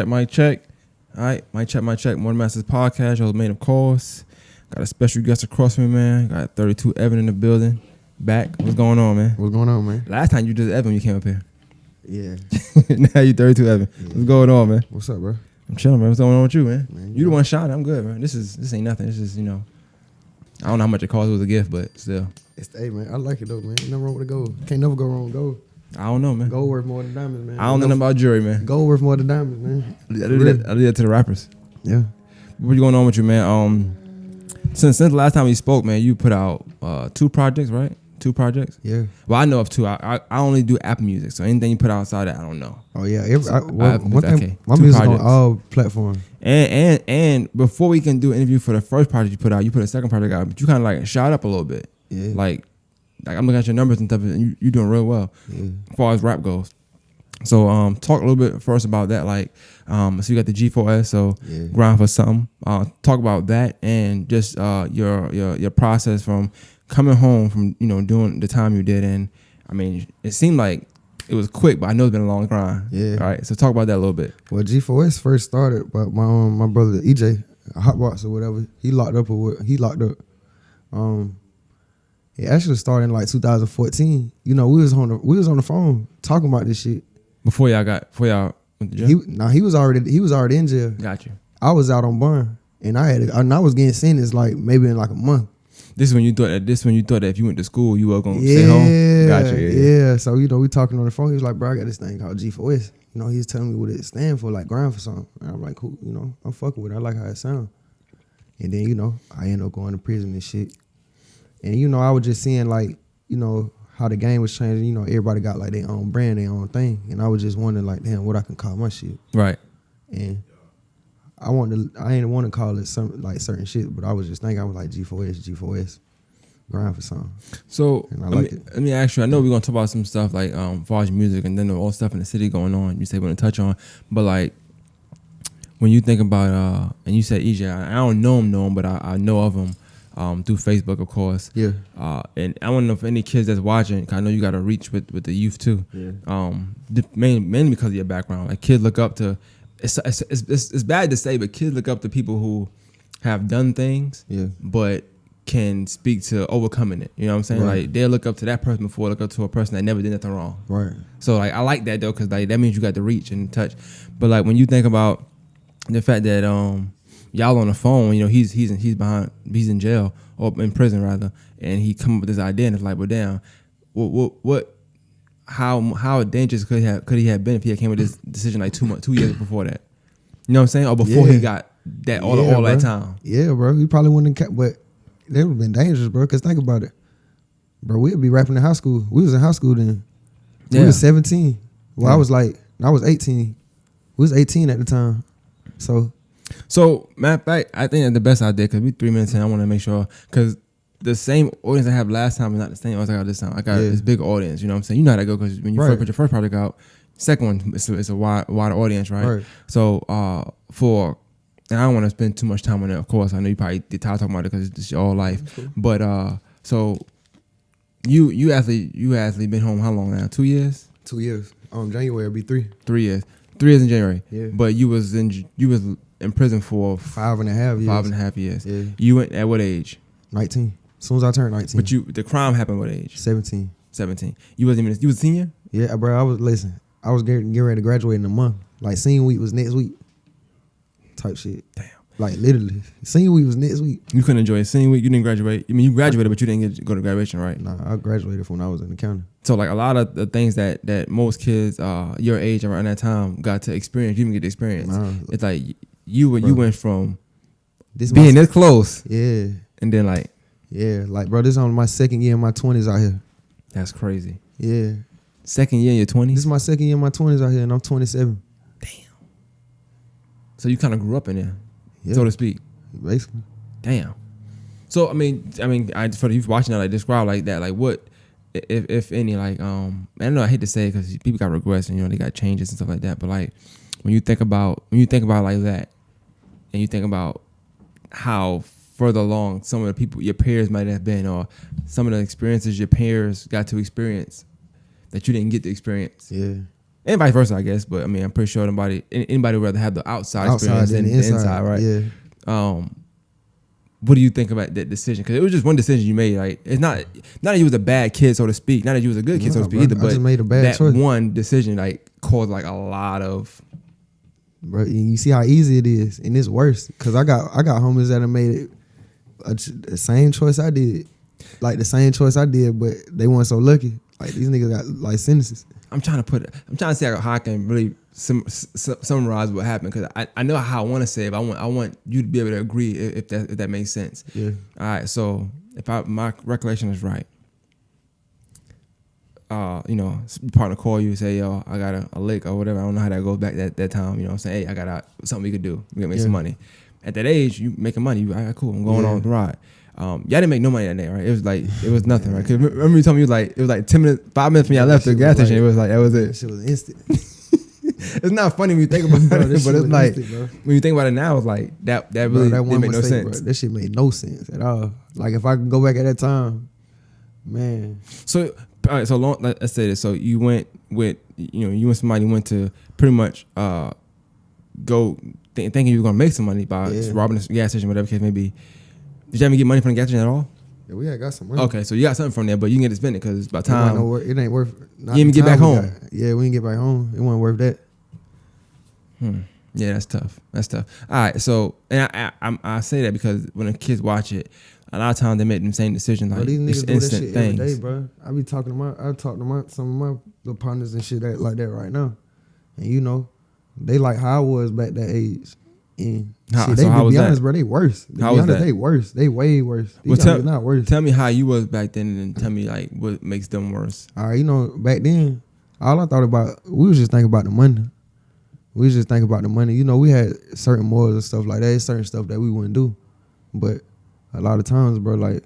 Mic check. All right, mic check. Morning Masters Podcast. Y'all made of course. Got a special guest across from me, man. Got 32 Evan in the building. Back. What's going on, man? What's going on, man? Last time you just Evan when you came up here. Yeah. Now you 32 Evan. Yeah. What's going on, man? What's up, bro? I'm chilling, man. What's going on with you, man? You the one shining. I'm good, man. This ain't nothing. This is, I don't know how much it cost. It was a gift, but still. Hey, man. I like it, though, man. Ain't nothing wrong with the gold. Can't never go wrong with gold. I don't know, man. Gold worth more than diamonds, man. I don't know nothing about jewelry, man. Gold worth more than diamonds, man. I did that to the rappers. Yeah. What's going on with you, man? Since the last time we spoke, man, you put out 2 projects, right? 2 projects? Yeah. Well, I know of 2. I only do Apple Music, so anything you put outside that, I don't know. Oh, yeah. My music on all platforms. And before we can do an interview for the first project you put a second project out, but you kind of like shot up a little bit. Yeah. Like I'm looking at your numbers and stuff, and you're doing real well as far as rap goes. So talk a little bit first about that. Like, so you got the G4S, so grind for something. Talk about that and just your process from coming home from doing the time you did. And I mean, it seemed like it was quick, but I know it's been a long grind. Yeah. All right. So talk about that a little bit. Well, G4S first started, but my brother EJ, Hotbox or whatever, he locked up. It actually started in like 2014. We was on the phone talking about this shit. Before y'all went to jail? He was already in jail. Got you. I was out on bond, and I was getting sentenced like maybe in like a month. This is when you thought that if you went to school you were gonna stay home. Got you. Yeah. So we talking on the phone. He was like, bro, I got this thing called G4S. He was telling me what it stands for, like grind for something. And I'm like, cool. I'm fucking with it. I like how it sounds. And then I ended up going to prison and shit. And I was just seeing like how the game was changing. Everybody got like their own brand, their own thing. And I was just wondering like, damn, what I can call my shit. Right. And I ain't want to call it some like certain shit, but I was just thinking, I was like G4S, grind for something. So let me ask you. I know we're gonna talk about some stuff like as far as music and then all stuff in the city going on. You say we're gonna touch on, but like when you think about and you said EJ, I don't know him, but I know of him. Through Facebook, of course. Yeah. And I want to know if any kids that's watching, 'cause I know you got to reach with the youth too. Yeah. Mainly because of your background. Like kids look up to. It's bad to say, but kids look up to people who have done things, but can speak to overcoming it. You know what I'm saying? Right. Like they'll look up to that person before look up to a person that never did nothing wrong. Right. So like I like that though, because like that means you got to reach and touch. But like when you think about the fact that y'all on the phone, he's in jail or in prison rather, and he come up with this idea and it's like, well, damn, how dangerous could he have been if he had came with this decision like 2 years before that? You know what I'm saying? Or before he got that all that time. Yeah, bro. He probably wouldn't have kept, but it would have been dangerous, bro. Cause think about it, bro. We'd be rapping in high school. We was in high school then. We was 17. Well, I was 18. We was 18 at the time. So matter of fact, I think that's the best idea because we 3 minutes in. I want to make sure because the same audience I have last time is not the same audience I got this time. I got this big audience. You know what I'm saying? You know how that go because when you first put your first project out, second one it's a wider audience, right? So and I don't want to spend too much time on it. Of course, I know you probably get tired talking about it because it's your whole life. Cool. But so you actually been home how long now? 2 years? 2 years. January will be 3. 3 years. 3 years in January. Yeah. But you was in prison for 5.5 years. 5.5 years. Yeah. You went at what age? 19. As soon as I turned 19. But the crime happened what age? 17. 17. You was a senior? Yeah, bro. I was getting ready to graduate in a month. Like senior week was next week. Type shit. Damn. Like literally, senior week was next week. You couldn't enjoy it. Senior week, you didn't graduate. I mean, you graduated, but you didn't go to graduation, right? Nah, I graduated from when I was in the county. So like a lot of the things that most kids your age around that time got to experience, you didn't get to experience. Nah, it's like you went from being this close, and then bro, this is on my second year in my 20s out here. That's crazy. Yeah, second year in your 20s. This is my second year in my 20s out here, and I'm 27. Damn. So you kind of grew up in there, so to speak. Basically. Damn. So I mean, for the youth watching that, like describe like that, like what, if any, like I know I hate to say it because people got regrets and they got changes and stuff like that, but like when you think about like that, and you think about how further along some of the people your peers might have been, or some of the experiences your peers got to experience that you didn't get to experience. Yeah. and vice versa, I guess. But I mean, I'm pretty sure anybody would rather have the outside experience than the inside, right? Yeah. What do you think about that decision? Because it was just one decision you made. Like, it's not that you was a bad kid, so to speak. Not that you was a good kid, so to speak, either. I But just made a bad that choice. one decision like caused like a lot of. Bro, you see how easy it is, and it's worse. Cause I got homies that have made it the same choice I did, like the same choice I did, but they weren't so lucky. Like these niggas got like sentences. I'm trying to see how I can really summarize what happened, because I know how I want to say it, but I want you to be able to agree if that makes sense. Yeah. All right. So if my recollection is right, your partner call you, say, yo, I got a lick or whatever. I don't know how that goes back that time. You know what I'm saying? Hey, I got something we could do. We can make some money. At that age, you making money. You all right, cool. I'm going on the ride. Y'all didn't make no money that day, right? It was nothing, right? Cause remember you told me it was like 5 minutes from y'all left the gas station. It was like, that was it. That shit was instant. It's not funny when you think about it, but it's like instant, when you think about it now, it's like that really didn't make no sense. Bro, that shit made no sense at all. Like if I could go back at that time, man. So all right, so long. Let's say this. So you went with you and somebody went to pretty much go thinking you were gonna make some money by robbing a gas station, whatever case may be. Did you ever get money from the gas station at all? Yeah, we had got some money. Okay, so you got something from there, but you can get to spend it because by the time it ain't worth. You didn't even get back home. We didn't get back home. It wasn't worth that. Yeah, that's tough. All right, so and I say that because when the kids watch it, a lot of times they make the same decisions, like these niggas do instant that shit things. every day, bro. I talk to some of my little partners and shit like that right now, and they like how I was back that age. And how be was honest, that? bro, they worse. How was that? They worse. They way worse. Not worse. Tell me how you was back then, and tell me like what makes them worse. All right, back then, all I thought about, we was just thinking about the money. We was just thinking about the money. We had certain morals and stuff like that. It's certain stuff that we wouldn't do, but a lot of times, bro, like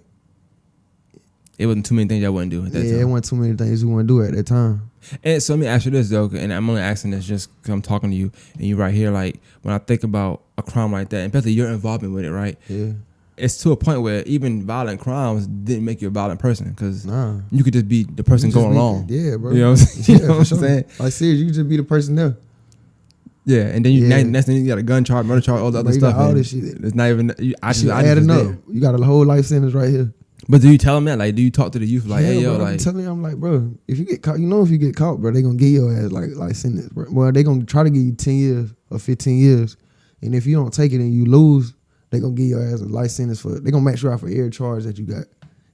it wasn't too many things I wouldn't do at that time. It wasn't too many things we wouldn't do at that time. And so let me ask you this though, and I'm only asking this just because I'm talking to you and you right here. Like when I think about a crime like that, and especially your involvement with it, right? Yeah. It's to a point where even violent crimes didn't make you a violent person, because you could just be the person going along. Yeah, bro. You know what I'm saying? You know what I'm saying? Like serious, you could just be the person there. Yeah, and then next thing you got a gun charge, murder charge, all the other stuff. All this shit. It's not even. I adding up. You got a whole life sentence right here. But do you tell them that? Like, do you talk to the youth like, hey, yo, bro, like, I'm telling you, I'm like, bro, if you get caught, if you get caught, bro, they gonna give your ass like sentence, bro. Well, they gonna try to give you 10 years or 15 years, and if you don't take it and you lose, they gonna give your ass a life sentence they gonna match you out for every charge that you got.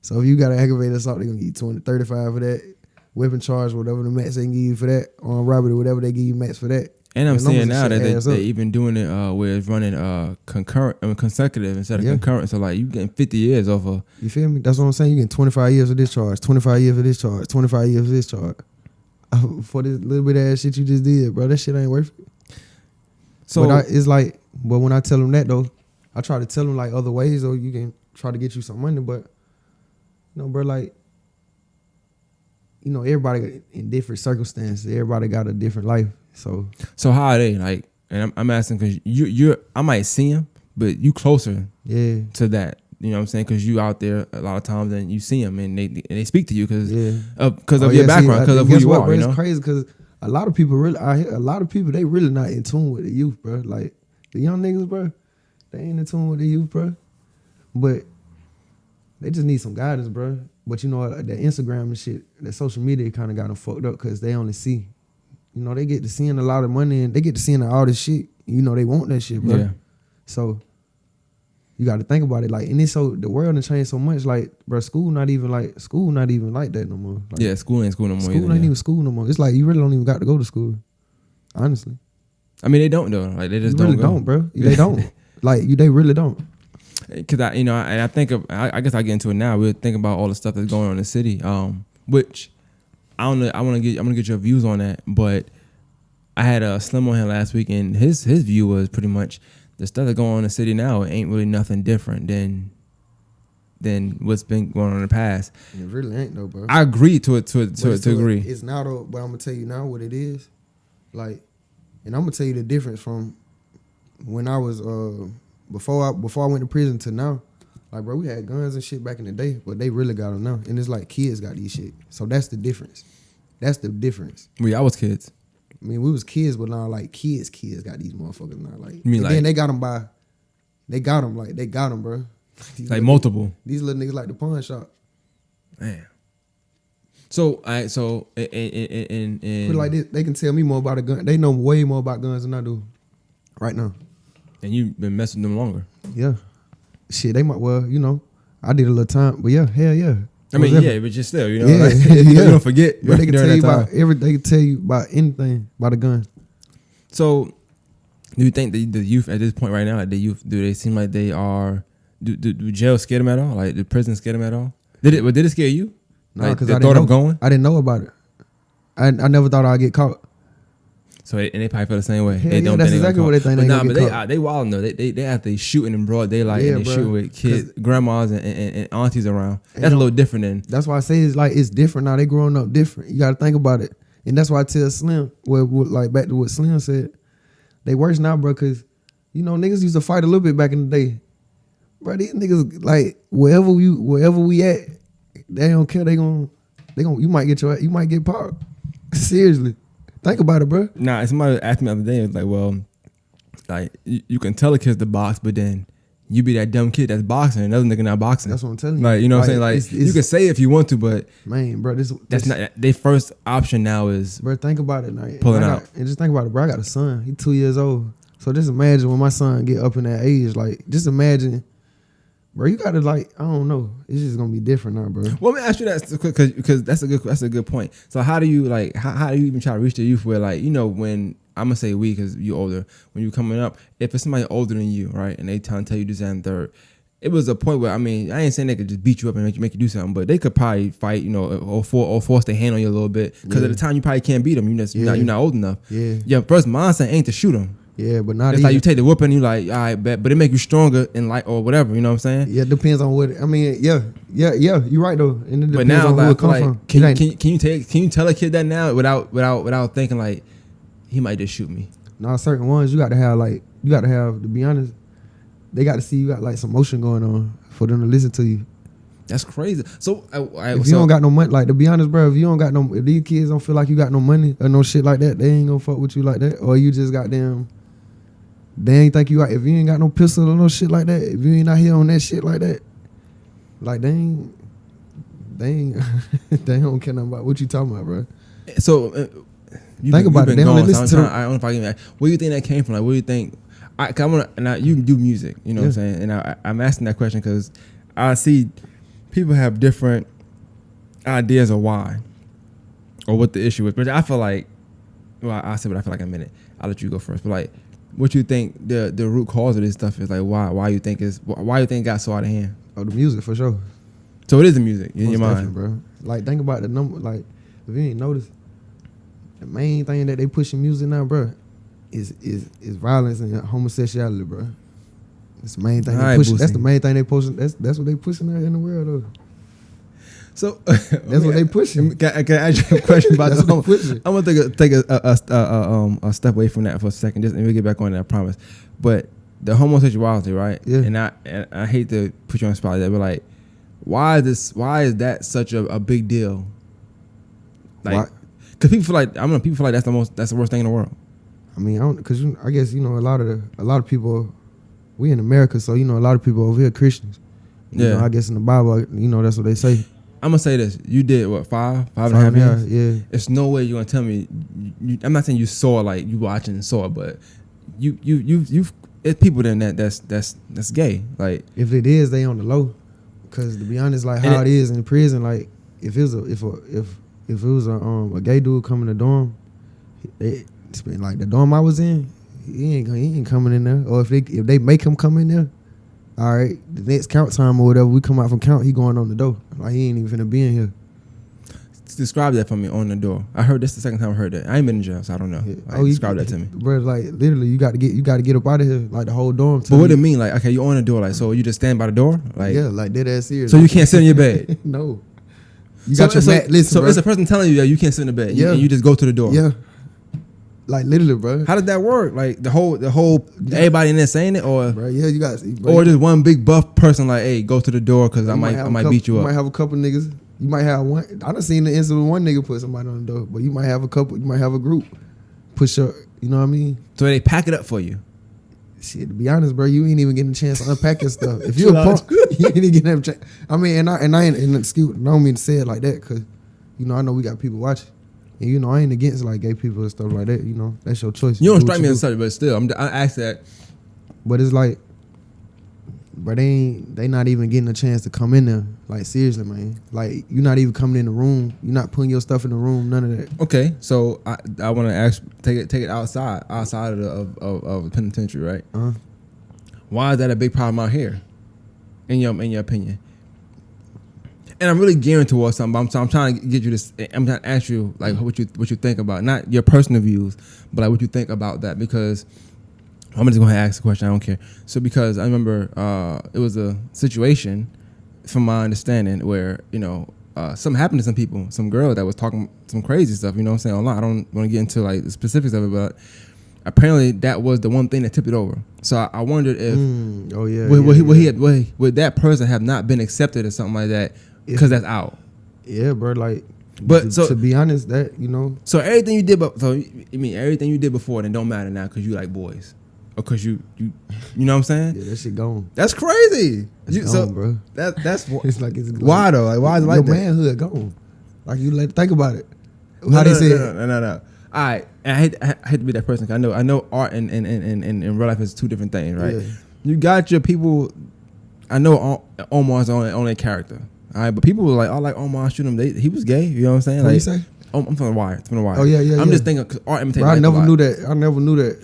So if you got an aggravated assault, they gonna give you 20, 35 for that. Weapon charge, whatever the max they can give you for that, or robbery, whatever they give you max for that. And I'm seeing now that they even doing it where it's running consecutive instead of concurrent. So like you getting 50 years off of. You feel me? That's what I'm saying. You getting 25 years of this charge, 25 years of this charge, 25 years of this charge. For this little bit of ass shit you just did, bro, that shit ain't worth it. So but when I tell them that though, I try to tell them like other ways though, you can try to get you some money, but bro, like, everybody in different circumstances, everybody got a different life. So how are they like? And I'm asking because I might see them, but you closer to that. You know what I'm saying? Because you out there a lot of times and you see them and they speak to you because of your background, because of who you are. Bro, it's crazy because a lot of people they really not in tune with the youth, bro. Like the young niggas, bro, they ain't in tune with the youth, bro. But they just need some guidance, bro. But the Instagram and shit, the social media kind of got them fucked up because they only see. They get to seeing a lot of money and they get to seeing all this shit. They want that shit, bro. Yeah. So you got to think about it. Like, and it's the world has changed so much. Like, bro, school not even like that no more. Like, school ain't school no more. School ain't even school no more. It's like you really don't even got to go to school. Honestly. I mean, they don't though. Like they just really don't, bro. They don't. Like they really don't. Because I think I guess I get into it now. We're thinking about all the stuff that's going on in the city, which. I'm gonna get your views on that, but I had a Slim on here last week, and his view was pretty much the stuff that's going on in the city now ain't really nothing different than what's been going on in the past. It really ain't though, bro. I agree to agree. It's now though, but I'm gonna tell you now what it is. Like, and I'm gonna tell you the difference from when I was before I went to prison to now. Like, bro, we had guns and shit back in the day, but they really got them now. And it's like kids got these shit. So that's the difference. That's the difference. I was kids. I mean, we was kids, but now like kids got these motherfuckers now. Like, You mean and like- then they got them, bro. These Like little- multiple. These little niggas like the pawn shop. Man. So in Put it like this, they can tell me more about a gun. They know way more about guns than I do right now. and you've been messing with them longer. Yeah. Shit, they might, well, you know, I did a little time, but yeah, hell yeah. I mean, Most yeah, but just still, you know, Yeah, like, yeah. you don't forget. But they can during tell you that time. about they can tell you about anything about a gun. So, do you think the youth at this point right now, like the youth, do they seem like they are? Do jail scare them at all? Like the prison scare them at all? Did it scare you? No, Like because the I thought didn't of know. going. I didn't know about it. I never thought I'd get caught. So and they probably feel the same way. Hell they yeah, don't. that's think exactly what they think But they nah, gonna but get caught. they wilding though. They after shooting in broad daylight Yeah, and they bruh. shooting with kids, grandmas and aunties around. And That's a little different than. That's why I say it's different now. They growing up different. You got to think about it, and that's why I tell Slim, like back to what Slim said, they worse now, bro. Cause you know niggas used to fight a little bit back in the day, bro. These niggas like wherever we at, they don't care. They gon' you might get popped. Seriously, think about it, bro. Nah, somebody asked me the other day. It was like, well, like you can tell a kid to box, but then you be that dumb kid that's boxing, and another nigga not boxing. That's what I'm telling you. Like, you know what I'm saying? Like, it's- you can say it if you want to, but man, bro. that's not their first option now is Bro, think about it. Like, Pulling I out. got, and just think about it, bro. I got a son. He 2 years old. So just imagine when my son get up in that age. Like, just imagine, bro. You gotta like, I don't know. It's just gonna be different now, bro. Well, let me ask you that because that's a good point. So how do you like how do you even try to reach the youth where like you know when I'm gonna say we because you older when you coming up if it's somebody older than you right and they tell you this and third. It was a point where I mean I ain't saying they could just beat you up and make you do something, but they could probably fight, you know, or force their hand on you a little bit because Yeah. at the time you probably can't beat them. You're not old enough. Yeah, Yeah, first mindset ain't to shoot them. yeah, but not It's like you take the whooping, and you like all right, but it make you stronger and like or whatever. You know what I'm saying? Yeah, it depends on what. I mean, yeah. You're right though, and it depends But now, on who like, it come from. can It ain't- you tell a kid that now without thinking like he might just shoot me? Nah, certain ones you got to have. To be honest, they got to see you got like some motion going on for them to listen to you. That's crazy. So If you don't got no money, like to be honest, bro, if these kids don't feel like you got no money or no shit like that, they ain't gonna fuck with you like that. Or you just got them, they ain't think you got, if you ain't got no pistol or no shit like that, if you ain't out here on that shit like that, like they ain't, they don't care nothing about what you talking about, bro. so Think about it. They only listen to I don't know if I can. Where do you think that came from? Like, where do you think? I want to. Now you do music. You know what I'm Yeah. saying? And I'm asking that question because I see people have different ideas of why or what the issue is. But I feel like, well, I said what I feel like in a minute. I'll let you go first. But like, what you think the root cause of this stuff is? Like, why you think it got so out of hand? Oh, the music for sure. So it is the music in Most your mind. definitely, bro. Like think about the number. Like if you ain't noticed, the main thing that they pushing music now, bro, is violence and homosexuality, bro. It's the main thing All they right, pushing. That's Boosie. the main thing they pushing. That's what they pushing out in the world, though. So That's what they pushing. Can I ask you a question about That's the what they pushing. I'm gonna take a step away from that for a second, just and we'll get back on that. I promise. But the homosexuality, right? Yeah. And I hate to put you on the spot like that, but like, why is that such a big deal? Why? Like, because people feel like people feel like that's the worst thing in the world. I mean, I guess you know a lot of people. We in America, so you know a lot of people over here Christians. You Yeah. know, I guess in the Bible, you know that's what they say. I'm gonna say this: you did what five and a half years? Yeah. It's no way you're gonna tell me. I'm not saying you saw it, like you watching and saw it, but you've it's people in that's gay. Like If it is, they on the low. Cause to be honest, like And how it is in prison, like if it was a gay dude coming to dorm, it's been like the dorm I was in, he ain't coming in there. Or if they make him come in there, all right, the next count time or whatever, we come out from count, he going on the door. Like he ain't even finna be in here. describe that for me on the door. I heard this the second time I heard that. I ain't been in jail, so I don't know. Yeah. Like, describe that to me. Bro, like literally, you got to get up out of here, like the whole dorm. But what do it mean? Like, okay, you on the door, like, so you just stand by the door, like, Yeah, like dead ass serious. so you can't sit in your bed. No. You got your mat. Listen, so bro. it's a person telling you that you can't sit in the bed. Yeah. And you just go to the door. Yeah. Like literally, bro. How did that work? Like the whole everybody in there saying it, or Bro, yeah, you got. Bro, or just one big buff person like, hey, go to the door because I might beat you You up. might have a couple niggas. You might have one. I done seen the incident where one nigga put somebody on the door, but you might have a couple. You might have a group push up. You know what I mean? So they pack it up for you. Shit, to be honest, bro, you ain't even getting a chance to unpack your stuff. If you're a punk, you ain't even getting a chance. I mean, and I ain't excuse. I don't mean to say it like that, cause you know I know we got people watching, and you know I ain't against like gay people and stuff like that. You know that's your choice. You don't strike me as such, but still, I ask that. But it's like, but they not even getting a chance to come in there. Like seriously, man. Like you're not even coming in the room. You're not putting your stuff in the room. None of that. Okay, so I want to ask, take it outside of the penitentiary, right? Uh-huh. Why is that a big problem out here? In your opinion? And I'm really gearing towards something. But I'm trying to get you this. I'm trying to ask you like what you think about, not your personal views, but like what you think about that, because I'm just gonna ask the question. I don't care. So because I remember it was a situation, from my understanding, where something happened to some people, some girl that was talking some crazy stuff. You know what I'm saying, online. I don't want to get into like the specifics of it, but apparently that was the one thing that tipped it over. So I wondered if would that person have not been accepted or something like that because that's out. Yeah, bro. Like, but so to be honest, that So everything you did, everything you did before, then don't matter now because you like boys. Because you know what I'm saying? Yeah, that shit gone. That's crazy. It's gone, bro. That's it's like it's why though? Like why is it like your that? manhood gone? Like you think about it. How they say it? No. All right, I hate to be that person. 'Cause I know art and real life is two different things, right? Yeah. You got your people. I know Omar's on their character. All right, but people were like, "Oh, like Omar, shoot him." He was gay. You know what I'm saying? What like, you say? I'm from the Wire. Oh yeah. I'm just thinking because art imitates. I never knew that.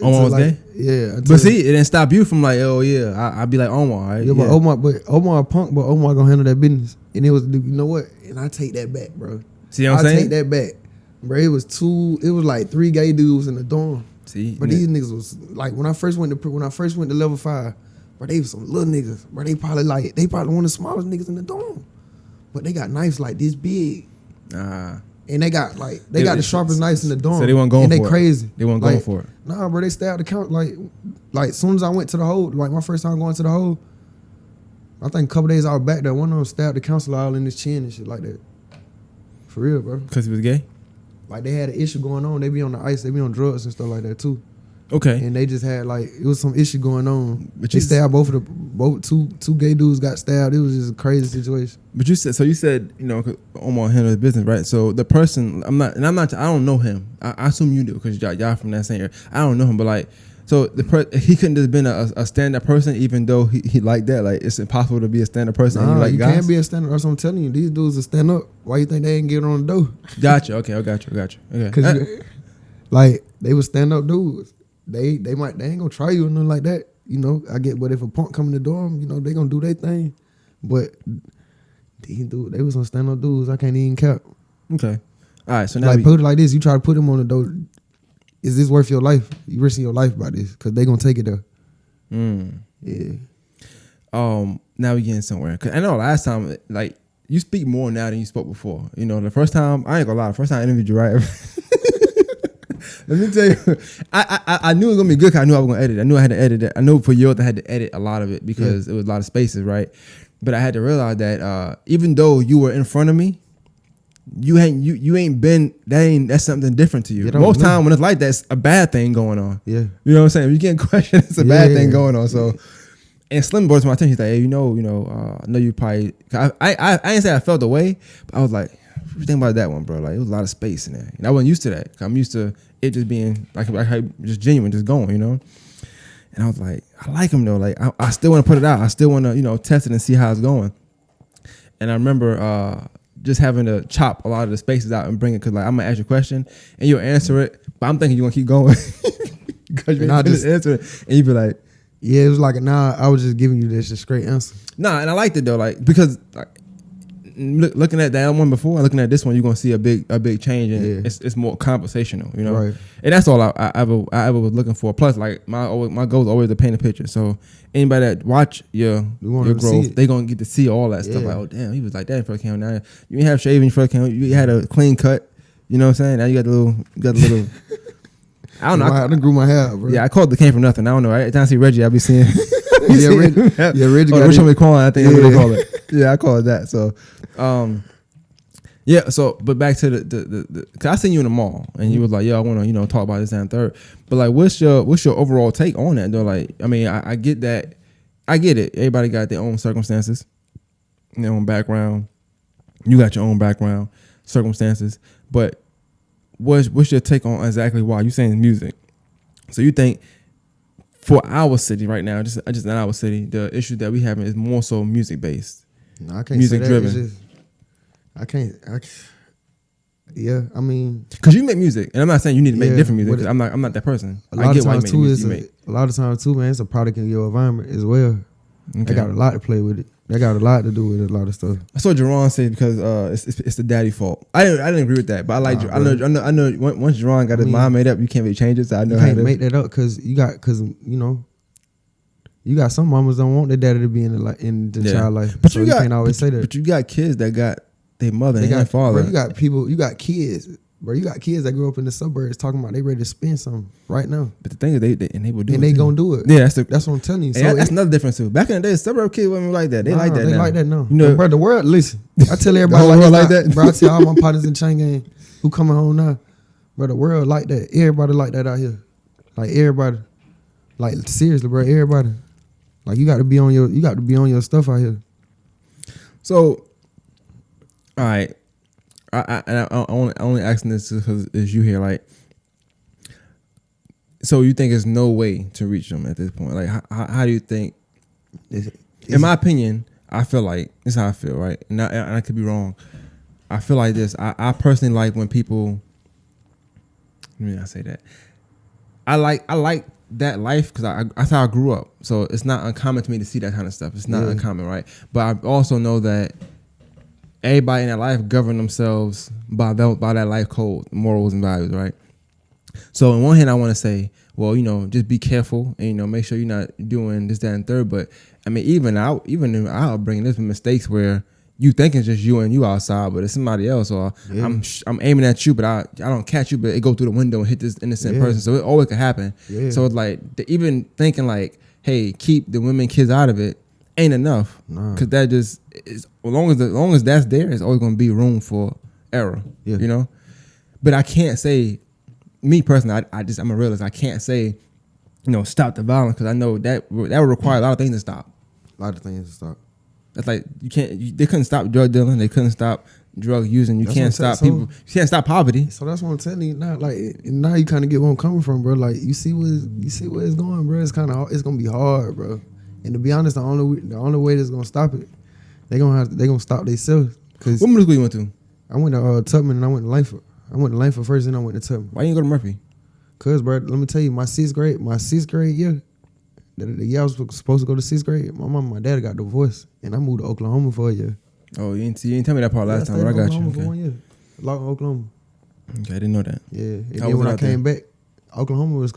Omar was gay. Yeah, but see, it didn't stop you from like, oh yeah, I'd be like Omar. Right? Yeah, but Omar a punk, but Omar gonna handle that business. And it was, you know what? And I take that back, bro. See what I'm saying? I take that back, bro. It was like 3 gay dudes in the dorm. See, but these niggas was like when I first went to level 5, bro. They was some little niggas, bro. They probably one of the smallest niggas in the dorm, but they got knives like this big. And they got the sharpest knives in the dorm. So they weren't going for it. And they crazy. They weren't going for it. Nah, bro, they stabbed the count. Like as soon as I went to the hole, like my first time going to the hole, I think a couple days I was back there, one of them stabbed the counselor all in his chin and shit like that. For real, bro. Because he was gay? Like they had an issue going on. They be on the ice. They be on drugs and stuff like that too. Okay. And they just had it was some issue going on. But they stabbed two gay dudes got stabbed. It was just a crazy situation. But you said Omar handled the business, right? So the person I don't know him. I assume you do because y'all from that same area. I don't know him, but like, so he couldn't have been a stand-up person, even though he liked that. Like it's impossible to be a stand-up person. Nah, and you guys? Can't be a stand-up. That's what I'm telling you. These dudes are stand up. Why you think they ain't get on the door? Gotcha. Okay, I got you. Okay. Cause like they were stand-up dudes. They ain't gonna try you or nothing like that. I get, but if a punk come in the dorm, they gonna do their thing. But they was some stand-up dudes. I can't even count. Okay. All right. So now put it like this: you try to put them on the door. Is this worth your life? You risking your life by this because they gonna take it there. Yeah. Now we getting somewhere. Cause I know last time, like you speak more now than you spoke before. The first time I ain't gonna lie. The first time I interviewed you, right? Let me tell you, I knew it was gonna be good because I knew I was gonna edit. I knew I had to edit it. I know for you I had to edit a lot of it because it was a lot of spaces, right? But I had to realize that even though you were in front of me, you ain't been. That's something different to you. Most time when it's like that, it's a bad thing going on. Yeah, you know what I'm saying. If you can't question, it's a bad thing going on. So, and Slim brought to my attention. He's like, hey, I know you probably. I ain't say I felt the way, but I was like, what you think about that one, bro? Like, it was a lot of space in there, and I wasn't used to that. I'm used to it just being like just genuine, just going, And I was like, I like him though. Like, I still want to put it out. I still want to, test it and see how it's going. And I remember just having to chop a lot of the spaces out and bring it because like I'm gonna ask you a question and you'll answer it, but I'm thinking you're gonna keep going because you're just answer it, and you be like, yeah, it was like I was just giving you this a straight answer. Nah, and I liked it though, like because like looking at that one before and looking at this one, you're gonna see a big change, and it's more conversational, Right. And that's all I ever was looking for. Plus, like my goal is always to paint a picture. So anybody that watch your growth, they gonna get to see all that stuff. Like, oh damn, he was like that first came. Now you didn't have shaving when you first came. You had a clean cut. You know what I'm saying? Now you got the little. I don't know. I done grew my hair out, bro. Yeah, I called the came from nothing. I don't know. Every time I see Reggie, I be seeing. Reggie. Rich homie Quan, I think that's what they call it. Yeah, I call it that. So, Yeah, so but back to the cause I seen you in the mall and you was like, yo, I wanna, talk about this and third. But like what's your overall take on that though? Like, I mean, I get that. I get it. Everybody got their own circumstances, their own background. You got your own background, circumstances. But what's your take on exactly why? You saying music. So you think for our city right now, just in our city, the issue that we having is more so music based. No, I can't music say that. driven. It's just, yeah, I mean, because you make music, and I'm not saying you need to make different music. Because I'm not that person. I get why you make the music you make. A lot of times too, man, it's a product in your environment as well. Okay. They got a lot to play with it. They got a lot to do with it, a lot of stuff. I saw Jerron say because it's the daddy fault. I didn't agree with that, but I like. I know. Once Jerron got his mind made up, you can't really change it. So I know you can't make that up because you got some mamas don't want their daddy to be in the child life. But so you can't always say that. But you got kids that got their mother and their father. Bro, you got kids. Bro, you got kids that grew up in the suburbs talking about they ready to spend something right now. But the thing is, they will do it. And they gonna do it. Yeah, that's what I'm telling you. So that's another difference too. Back in the day, suburb kids wasn't like that. They like that now. They like that now. Bro, the world, listen. I tell everybody like that. Bro, I tell all my partners in Chain Gang who coming home now. Bro, the world like that. Everybody like that out here. Like everybody. Like seriously, bro, everybody. Like you got to be on your stuff out here. So, all right. I only asking this because it's you here. Like, so you think there's no way to reach them at this point? Like, how do you think? In my opinion, I feel like this is how I feel, right? And I could be wrong. I feel like this. I personally like when people. Let me not say that. I like that life because that's how I grew up. So it's not uncommon to me to see that kind of stuff. It's not uncommon, right? But I also know that everybody in that life govern themselves by that life code, morals and values, right? So on one hand, I want to say, well, just be careful and make sure you're not doing this, that, and third. But I mean, even in our upbringing, there's been mistakes where you think it's just you and you outside, but it's somebody else, or I'm aiming at you, but I don't catch you, but it go through the window and hit this innocent person. So it always could happen. Yeah. So it's like even thinking like, hey, keep the women, kids out of it ain't enough, because that just is, as long as that's there, it's always gonna be room for error. Yeah. But I can't say, me personally, I'm a realist. I can't say, stop the violence, because I know that would require a lot of things to stop. A lot of things to stop. That's like they couldn't stop drug dealing. They couldn't stop drug using. You can't stop people. You can't stop poverty. So that's what I'm telling you now. Like now, you kind of get where I'm coming from, bro. Like you see where it's going, bro. It's gonna be hard, bro. And to be honest, the only way that's gonna stop it, they gonna stop themselves. Cause what middle school you went to? I went to Tubman and I went to Langford. I went to Langford first, and I went to Tubman. Why you didn't go to Murphy? Cause, bro, let me tell you, my sixth grade year. The year I was supposed to go to sixth grade, my mom and my dad got divorced, and I moved to Oklahoma for a year. Oh, you didn't tell me that part last time, but I got you. For 1 year. Lawton, Oklahoma. Okay, I didn't know that. Yeah, and then when I came back, Oklahoma was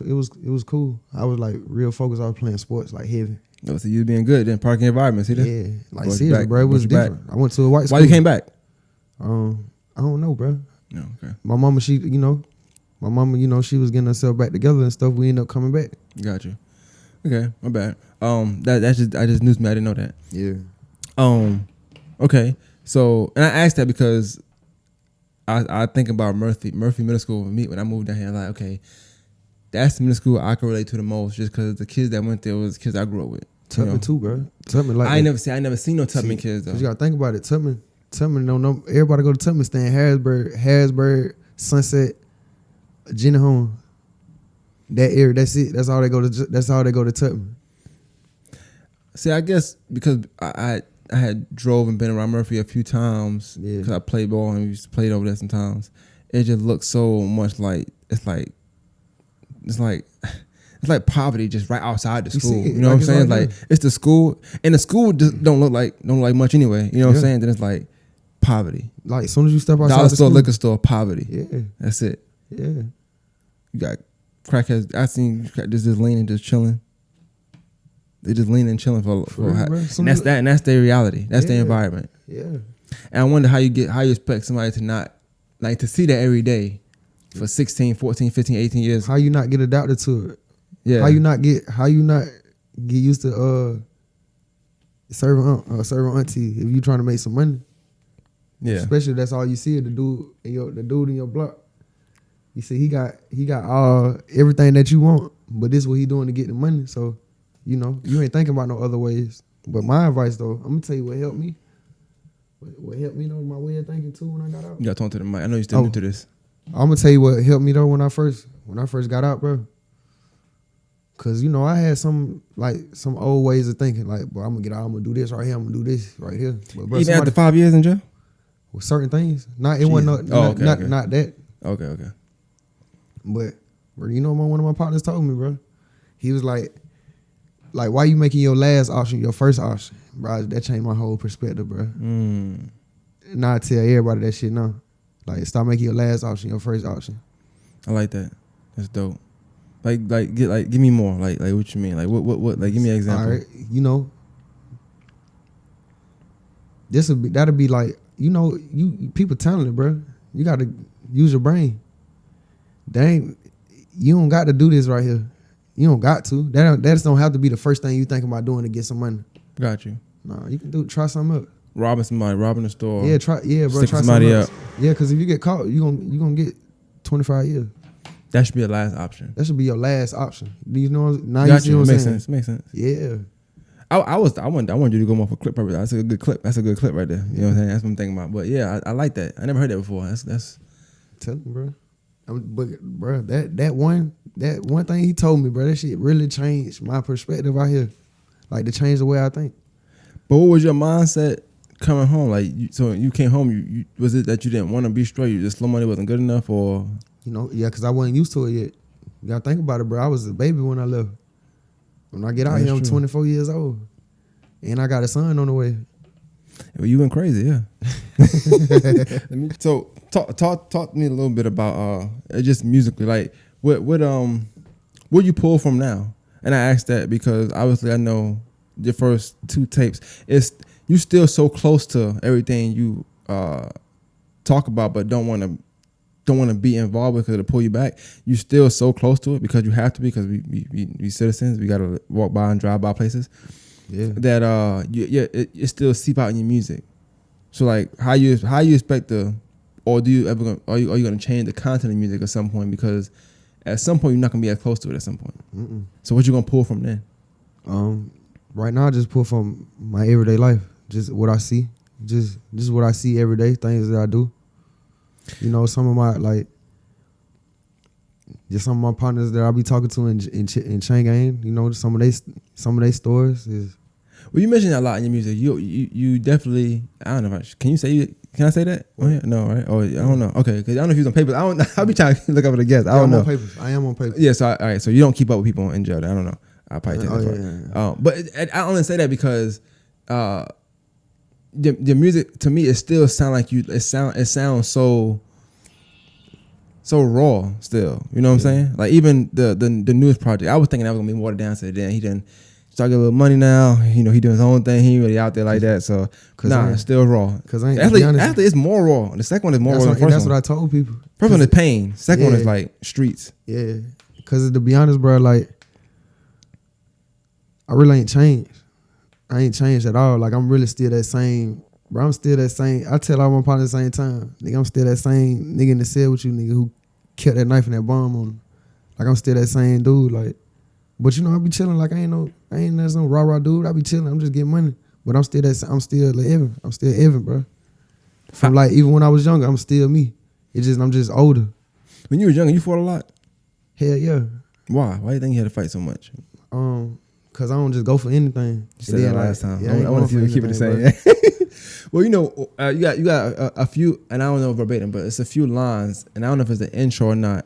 cool. I was like real focused. I was playing sports like heavy. Oh, so you was being good then, parking environment, see that? Yeah, like seriously, bro, it was different. I went to a white school. Why you came back? I don't know, bro. No, okay. My mama, she was getting herself back together and stuff. We ended up coming back. Got you. Okay, my bad. I just knew me. I didn't know that. Yeah. Okay. So, and I asked that because I think about Murphy Middle School with me when I moved down here. I'm like, okay, that's the middle school I can relate to the most, just because the kids that went there was kids I grew up with. Tubman too, bro. Tubman like I never seen no Tubman kids though. You gotta think about it. Tubman don't know. Everybody go to Tubman, stay in Harrisburg, Sunset, Jenny Home. That area, that's it. That's all they go to Tubman. See, I guess because I had drove and been around Murphy a few times because I played ball and we used to play over there sometimes. It just looks so much like it's like poverty just right outside the school. You know what I'm saying? Like it's the school, and the school just don't look like much anyway. You know what I'm saying? Then it's like poverty. Like as soon as you step outside dollar the store, school, liquor store, poverty. Yeah, that's it. Yeah, you got crackheads. I seen just leaning, just chilling. They just leaning and chilling for and that's that, and that's their reality. That's their environment. Yeah. And I wonder how you expect somebody to not to see that every day for 16, 14, 15, 18 years. How you not get adapted to it? Yeah. How you not get used to serving auntie if you trying to make some money? Yeah. Especially that's all you see of the dude in your block. You see, he got all everything that you want, but this is what he doing to get the money. So, you ain't thinking about no other ways. But my advice though, I'm gonna tell you what helped me. What helped me though, my way of thinking too when I got out. You got to talk to the mic. I know you still new to this. I'm gonna tell you what helped me though when I first got out, bro. Cause I had some old ways of thinking, like, bro, I'm gonna get out, I'm gonna do this right here, I'm gonna do this right here. But bro, even after 5 years in jail? With certain things, it wasn't not that. Okay. But bro, one of my partners told me, bro. He was like, why you making your last option your first option, bro? That changed my whole perspective, bro. Now I tell everybody that shit now. Like, stop making your last option your first option. I like that. That's dope. Give me more. Like what you mean? Like what? Like give me an example. All right, that'll be like, you people talented, bro. You got to use your brain. You don't got to do this right here. You don't got to. That just don't have to be the first thing you think about doing to get some money. Got you. No, you can try something up. Robbing somebody, robbing the store. Yeah, try somebody up. Yeah, because if you get caught, you gonna get 25 years. That should be your last option. That should be your last option. Do you know? Now Got you see what I'm saying? Makes sense. Yeah. I wanted you to go more for clip purpose. That's a good clip. That's a good clip right there. You know what I'm saying? That's what I'm thinking about. But yeah, I like that. I never heard that before. That's. Tell me, bro. But bro, that one thing he told me, bro, that shit really changed my perspective out here. Like, to change the way I think. But what was your mindset coming home? Like, so you came home. You was it that you didn't want to be straight? You just slow money wasn't good enough, or? Yeah, because I wasn't used to it yet. You gotta think about it, bro. I was a baby when I left. When I get out here, I'm 24 years old, and I got a son on the way. Well, you went crazy, yeah. So talk to me a little bit about just musically, like what you pull from now. And I asked that because obviously I know your first 2 tapes. You still so close to everything you talk about, but don't want to be involved with, because it'll pull you back. You still so close to it because you have to be, because we citizens. We gotta walk by and drive by places. Yeah. That it still seep out in your music. So like, how you expect or do you ever are you gonna change the content of music at some point? Because at some point you're not gonna be as close to it at some point. Mm-mm. So what you gonna pull from then? Right now I just pull from my everyday life, just what I see, just what I see every day, things that I do. Some of my some of my partners that I be talking to in Chang'an, some of they stores is. Well, you mentioned that a lot in your music. You definitely, I don't know. Can I say that? Oh, yeah. No, right? Oh, I don't know. Okay, because I don't know if you're on papers. I'll be trying to look up the guests. I don't know. I am on papers. Yeah. So all right. So you don't keep up with people in jail. I don't know. I'll probably take that part. Yeah. But I only say that because the music to me, it still sound like you. It sounds so raw still. You know what I'm saying? Like even the newest project, I was thinking that was gonna be watered down. So then he didn't. Start getting a little money now. He doing his own thing. He ain't really out there like that. So it's still raw. Because actually, it's more raw. The second one is more raw than the first one. That's what I told people. First one is pain. Second one is like streets. Yeah. Because to be honest, bro, like, I really ain't changed. I ain't changed at all. Like, I'm really still that same. Bro, I'm still that same. I tell all my partners at the same time. Nigga, I'm still that same nigga in the cell with you, nigga, who kept that knife and that bomb on him. Like, I'm still that same dude. Like, but I be chilling. Like, I ain't no rah dude. I be chilling. I'm just getting money. But I'm still like Evan. I'm still Evan, bro. From like, even when I was younger, I'm still me. I'm just older. When you were younger, you fought a lot? Hell yeah. Why? Why do you think you had to fight so much? Because I don't just go for anything. You said that last time. Yeah, I want to keep it the same. Well, you got a few, and I don't know verbatim, but it's a few lines, and I don't know if it's the intro or not.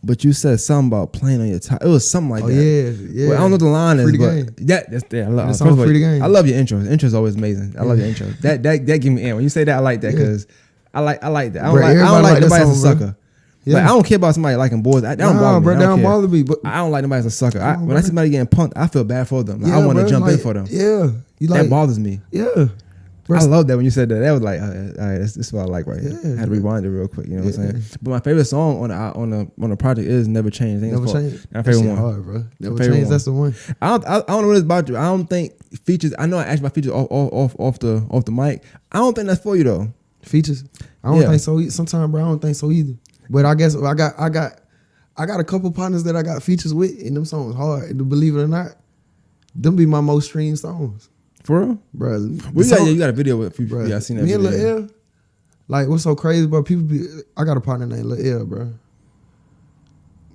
But you said something about playing on your top. It was something like that. Yeah. Well, I don't know what the line is, but that's I love it. Free the game. I love your intros. Intro is always amazing. I love your intro. That give me in. When you say that, I like that because I like that. I don't like nobody as a sucker. Yeah. Like, I don't care about somebody liking boys. That don't bother me. That don't bother me. But I don't like nobody as a sucker. When I see somebody getting punked, I feel bad for them. Like, I want to jump in for them. Yeah, that bothers me. Yeah. I love that when you said that. That was like, all right, this is what I like right here. I had to rewind it real quick. You know what I'm saying? But my favorite song on the project is "Never Change." Never Change. My favorite one. Hard, bro. Never Change. That's the one. I don't know what it's about you. I don't think features. I know I asked about features off the mic. I don't think that's for you though. Features. I don't think so. Sometimes, bro, I don't think so either. But I guess I got a couple partners that I got features with, and them songs hard. Believe it or not, them be my most streamed songs. For real, bro. You got a video with people. Yeah, I seen that. Me video. and Lil L. Like, what's so crazy, bro? I got a partner named Lil L, bro.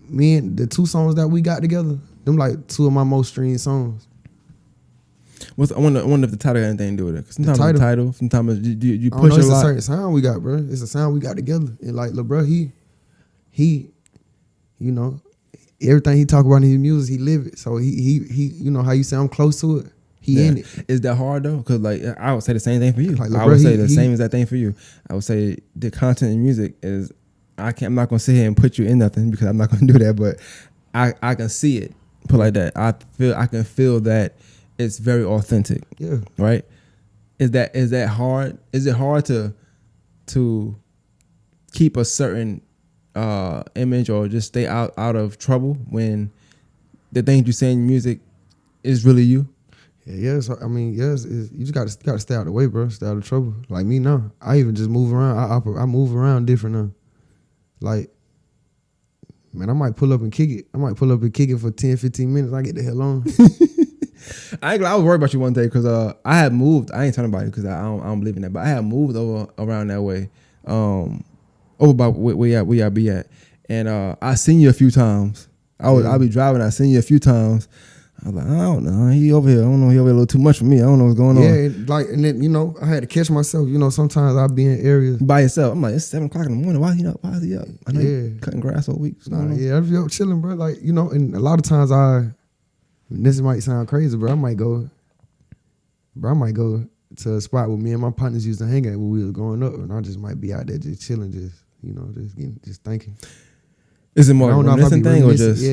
Me and the 2 songs that we got together, them like 2 of my most streamed songs. I wonder if the title got anything to do with it. Cause sometimes the title, sometimes you push a lot. It's a certain sound we got, bro. It's a sound we got together. And like, look, bro, he, you know, everything he talk about in his music, he live it. So he, you know how you say I'm close to it. He in it. Is that hard though? Cause like I would say the same thing for you. Like, I would say the same exact thing for you. I would say the content in music is I'm not gonna sit here and put you in nothing because I'm not gonna do that. But I can see it. Put like that. I can feel that. It's very authentic. Yeah. Right? Is that hard? Is it hard to keep a certain image or just stay out of trouble when the things you say in music is really you? Yeah, so, I mean, yes, you just gotta stay out of the way, bro. Stay out of trouble. Like me now, I even just move around. I move around different now. Like, man, I might pull up and kick it. I might pull up and kick it for 10, 15 minutes. I get the hell on. I was worried about you one day because I had moved. I ain't telling anybody because I don't believe in that. But I had moved over around that way, over by where y'all be at, and I seen you a few times. I'll be driving. I seen you a few times. I was like, I don't know. He over here. I don't know. He over here a little too much for me. I don't know what's going on. Yeah, and then I had to catch myself. Sometimes I'll be in areas by yourself. I'm like, it's 7 o'clock in the morning. Why is he up? Why is he up? I know you cutting grass all week. I be up chilling, bro. Like and a lot of times this might sound crazy, bro. I might go to a spot where me and my partners used to hang at when we was growing up, and I just might be out there just chilling, just thinking. Is it more a reminiscent thing or just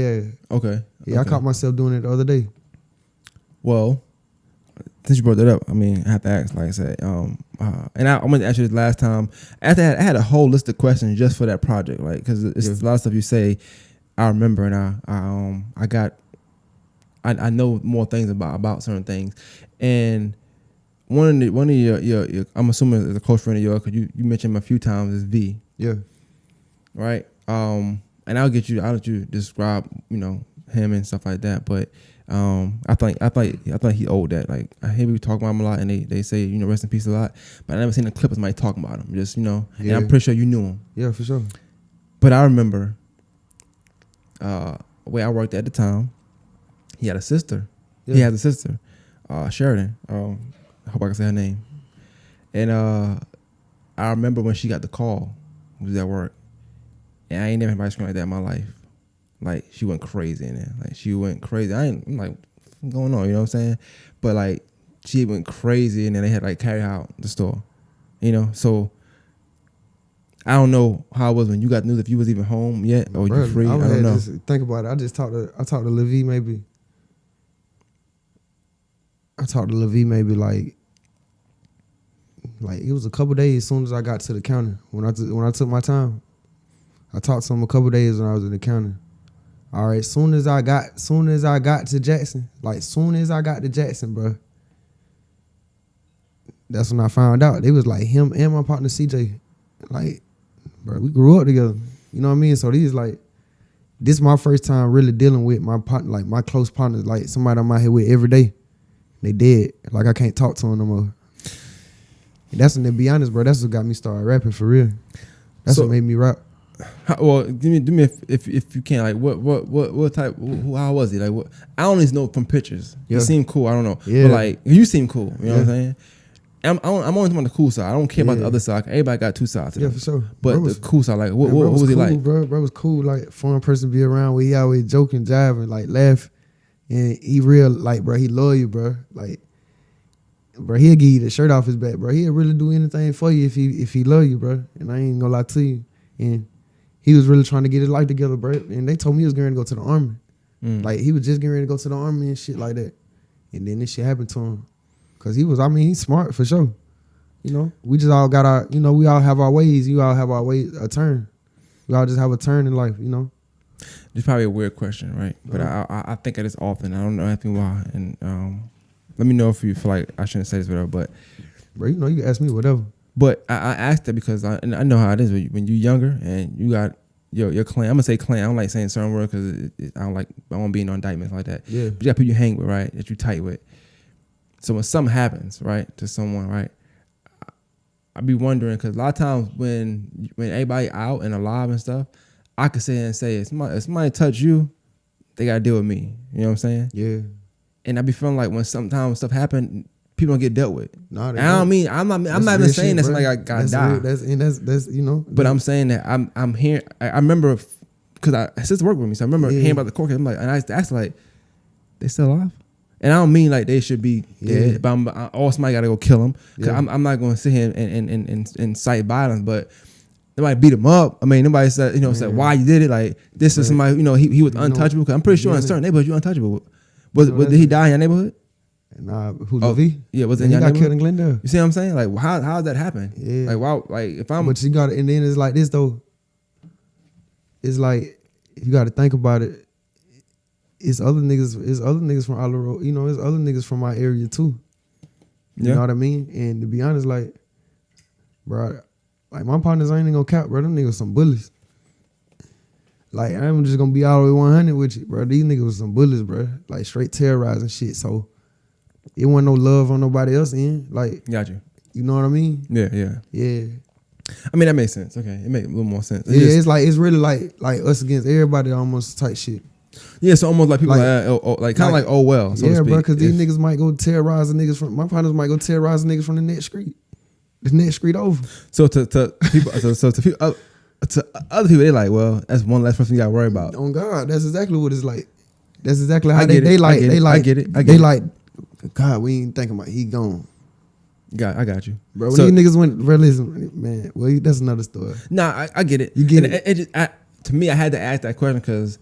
Okay. I caught myself doing it the other day. Well, since you brought that up, I mean, I have to ask, like I said, and I'm going to ask you this last time. After I had a whole list of questions just for that project, like, because it's a lot of stuff you say, I remember, and I know more things about certain things, and one of your I'm assuming is a close friend of yours, because you mentioned him a few times, is V. Yeah. Right. And I'll let you describe, him and stuff like that. But I think he owed that. Like, I hear people talk about him a lot, and they say, rest in peace a lot. But I never seen a clip of somebody talking about him. Just, and I'm pretty sure you knew him. Yeah, for sure. But I remember where I worked at the time, he had a sister. Yeah. He has a sister, Sheridan. I hope I can say her name. And I remember when she got the call, it was at work. And I ain't never had anybody scream like that in my life. Like, she went crazy in there. Like, she went crazy. I'm like, what's going on? You know what I'm saying? But, like, she went crazy, and then they had, like, carry out the store. So I don't know how it was when you got the news, if you was even home yet or you free. I don't know. Just think about it. I talked to Lil V maybe. I talked to Lil V maybe like it was a couple days as soon as I got to the counter. When I took my time, I talked to him a couple days when I was in the counter. All right, soon as I got to Jackson, bro, that's when I found out. It was like him and my partner CJ. Like, bro, we grew up together. You know what I mean? So this is my first time really dealing with my partner, like my close partners, like somebody I'm out here with every day. They dead. Like, I can't talk to them no more. And that's when, to be honest, bro, that's what got me started rapping for real. That's what made me rap. Well, do me if you can, like, what type? How was he? Like, what? I only know from pictures. Yeah. He seemed cool. I don't know. Yeah. But like, you seem cool. You know what I'm saying? I'm only on the cool side. I don't care about the other side. Everybody got two sides. Yeah, for sure. But the cool side, like, what was he cool, like? Bro was cool. Like, fun person to be around with. He always joking, jiving, like, laugh. And he real, like, bro, he love you, bro. Like, bro, he'll give you the shirt off his back, bro. He'll really do anything for you if he love you, bro. And I ain't gonna lie to you. And he was really trying to get his life together, bro. And they told me he was getting ready to go to the army. Like, he was just getting ready to go to the army and shit like that. And then this shit happened to him. Cause he's smart for sure. We just all got our, we all have our ways. You all have our ways, a turn. We all just have a turn in life, It's probably a weird question, right? But I think of this often. I don't know anything why. And let me know if you feel like I shouldn't say this, whatever. But bro, you know you can ask me whatever. But I asked that because I know how it is when you're younger and you got your clan. I'm gonna say clan. I don't like saying certain words because I don't be in indictments like that. Yeah. But you got people you hang with, right? That you tight with. So when something happens, right, to someone, right, I be wondering because a lot of times when everybody out and alive and stuff, I could sit and say if somebody touch you, they gotta deal with me. You know what I'm saying? Yeah. And I be feeling like when sometimes stuff happen, people don't get dealt with. Nah, And I don't mean I'm not even saying that somebody got die. That's you know. But I'm saying that I'm hearing. I remember because I sister worked with me, so I remember hearing about the court case. I'm like, and I asked like, they still alive? And I don't mean like they should be dead, but somebody got to go kill them. Cause I'm not going to sit here and incite violence, but nobody beat him up. I mean, nobody said said why you did it. Like this is somebody he was untouchable. Cause I'm pretty sure in certain neighborhoods you're untouchable. Did he die in your neighborhood? Nah, who Levi? Yeah, was it he in got your killed in Glendale. You see what I'm saying? Like how does that happen? Yeah. Like wow, like if I'm. But you got and then it's like this though. It's like you got to think about it. It's other niggas from all the road. You know, it's other niggas from my area too. You know what I mean? And to be honest, like, bro, like my partners ain't gonna cap, bro. Them niggas some bullies. Like I'm just gonna be all the way 100 with you, bro. These niggas was some bullies, bro. Like straight terrorizing shit. So it wasn't no love on nobody else in. Like, got you. You know what I mean? Yeah. I mean that makes sense. Okay, it makes a little more sense. It's really like us against everybody almost type shit. Yeah, so almost like people like kind of like oh well. So yeah, bro, because these niggas might go terrorize the niggas from my partners might go terrorize the niggas from the next street, over. So to people, to other people, they like, well, that's one less person you got to worry about. On God, that's exactly what it's like. That's exactly how I get it. They like, God, we ain't thinking about he gone. I got you, bro. When these niggas went, bro, listen, man. Well, that's another story. Nah, I get it. You get it. To me, I had to ask that question because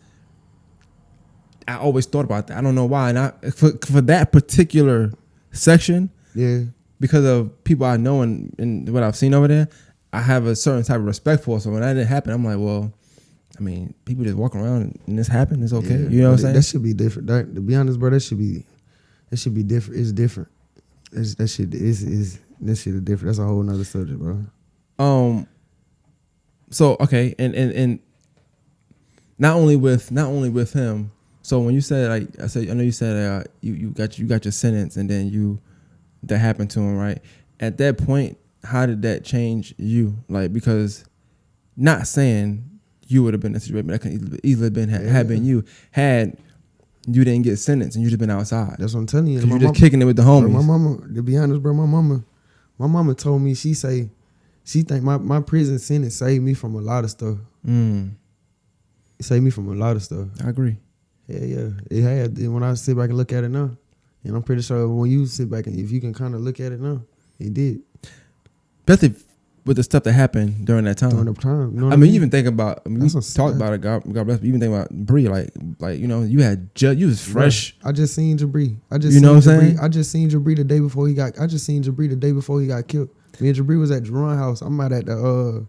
I always thought about that. I don't know why. And for that particular section, because of people I know and what I've seen over there, I have a certain type of respect for. So when that didn't happen, I'm like, well, I mean, people just walking around and this happened. It's okay. You know what I'm saying? That should be different. To be honest, bro, that should be different. It's different. That shit is different. That's a whole nother subject, bro. So okay, and not only with him. So when you said I know you said you got your sentence and then that happened to him, right? At that point, how did that change you? Like, because not saying you would have been in a situation, but that could easily been had been you had you didn't get sentenced and you just been outside. That's what I'm telling you. You're just kicking it with the homies. Bro, my mama, to be honest, bro, my mama told me she think my prison sentence saved me from a lot of stuff. It saved me from a lot of stuff. I agree. Yeah. It had. And when I sit back and look at it now, and I'm pretty sure when you sit back and if you can kind of look at it now, it did. Especially with the stuff that happened during that time. You know I mean, you even think about. We talked about it. God bless. You even think about Bree. Like you had you was fresh. Bro, I just seen Jabri. You know what I'm saying? I just seen Jabri the day before he got. I just seen Jabri the day before he got killed. Me and Jabri was at Jerron house. I'm out at the.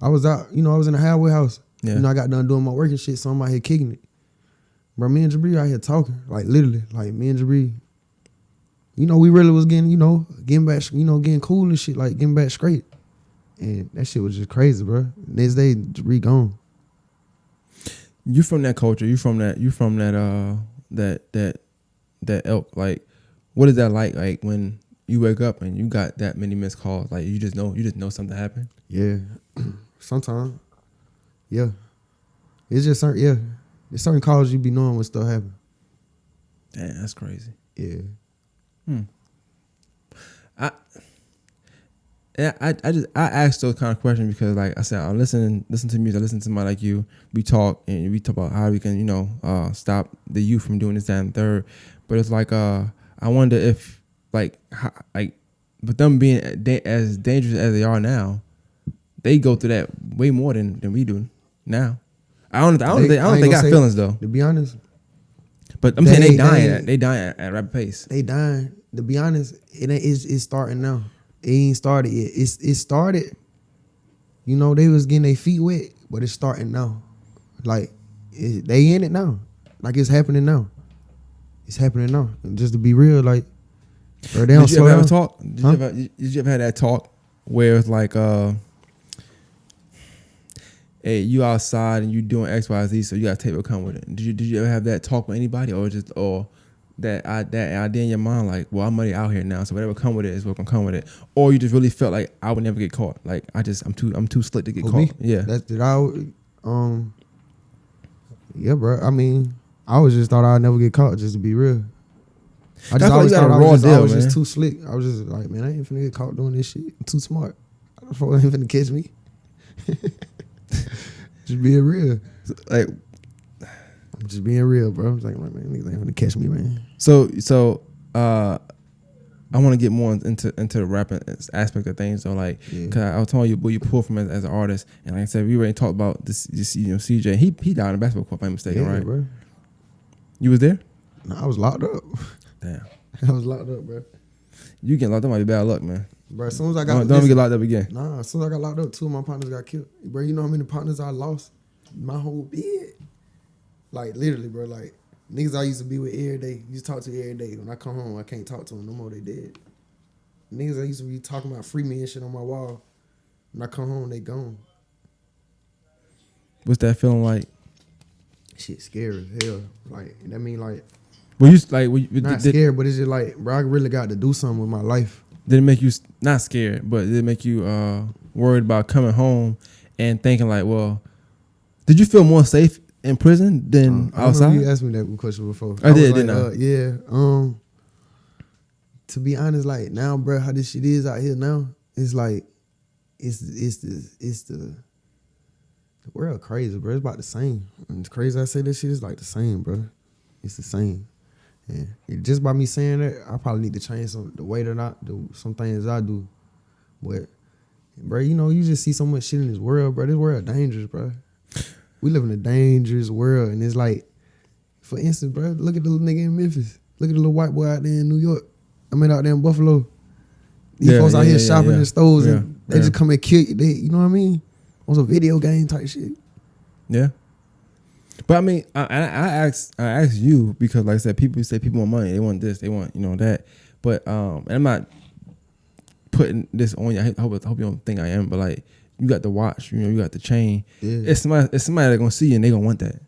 I was out. I was in the halfway house. Yeah. I got done doing my work and shit, so I'm out here kicking it. Bro, me and Jabri out here talking, like literally, like me and Jabri. We really was getting, getting back, getting cool and shit, like getting back straight. And that shit was just crazy, bro. Next day, Jabri gone. You from that culture? You from that elk? Like, what is that like? Like when you wake up and you got that many missed calls, like you just know something happened. Yeah, sometimes. Yeah, it's just certain. Yeah, there's certain calls you be knowing when stuff happen. Damn, that's crazy. Yeah. I asked those kind of questions because, like I said, I listen to music. I listen to somebody like you. We talk and we talk about how we can, stop the youth from doing this, that, and third. But it's like, I wonder if, with them being as dangerous as they are now, they go through that way more than we do now. I don't think they got feelings though. To be honest. But I'm saying they dying at a rapid pace. They dying. To be honest, it's starting now. It ain't started yet. It started. They was getting their feet wet, but it's starting now. Like they in it now. Like it's happening now. it's happening now. And just to be real, like, bro, they don't Did you slow ever have a down. talk? Did you ever have that talk where it's like, hey, you outside and you doing X, Y, Z, so you gotta take what come with it. Did you ever have that talk with anybody, or that idea in your mind, like, well, I'm already out here now, so whatever come with it is what gonna come with it, or you just really felt like I would never get caught, like I'm too slick to get caught. Me? Yeah, yeah, bro. I mean, I always just thought I'd never get caught, just to be real. I feel like always you got thought a I raw was, just, I deal, was man. just too slick. I was just like, man, I ain't finna get caught doing this shit. I'm too smart. I don't ain't finna catch me. Just being real. like I'm just being real, bro. I was like, man, niggas ain't finna catch me, man. so I want to get more into the rapping aspect of things, though, like, cause I was telling you where you pull from as an artist, and like I said, we already talked about this CJ. He died in a basketball court, if I'm mistaken, right? Bro. You was there? No, I was locked up. Damn. I was locked up, bro. You getting locked up might be bad luck, man. Bro, as soon as I got Don't get locked up again. Nah, as soon as I got locked up, 2 of my partners got killed. Bro, you know how many partners I lost? My whole bed. Like, literally, bro. Like, niggas I used to be with every day, used to talk to every day. When I come home, I can't talk to them no more. They dead. Niggas I used to be talking about free me and shit on my wall. When I come home, they gone. What's that feeling like? Shit scary as hell. Like, that mean, like, Well, you like not scared, but it's just like, bro, I really got to do something with my life. Did it make you not scared, but did it make you worried about coming home and thinking like, well, did you feel more safe in prison than outside? I remember you asked me that question before. I did, didn't I? Yeah. To be honest, like now, bro, how this shit is out here now, it's like, it's the world crazy, bro. It's about the same. And it's crazy I say this shit, it's like the same, bro. It's the same. And just by me saying that, I probably need to change the way that I do some things I do. But, bro, you know, you just see so much shit in this world, bro. This world dangerous, bro. We live in a dangerous world, and it's like, for instance, bro, look at the little nigga in Memphis. Look at the little white boy out there in New York. I mean, out there in Buffalo. These folks out here shopping in stores, and they just come and kill you. You know what I mean? On some video game type shit. Yeah. But I mean, I asked you because, like I said, people say people want money. They want this. They want, you know, that. But and I'm not putting this on you. I hope you don't think I am. But like, you got the watch. You know, you got the chain. Yeah. It's somebody that's gonna see you and they gonna want that.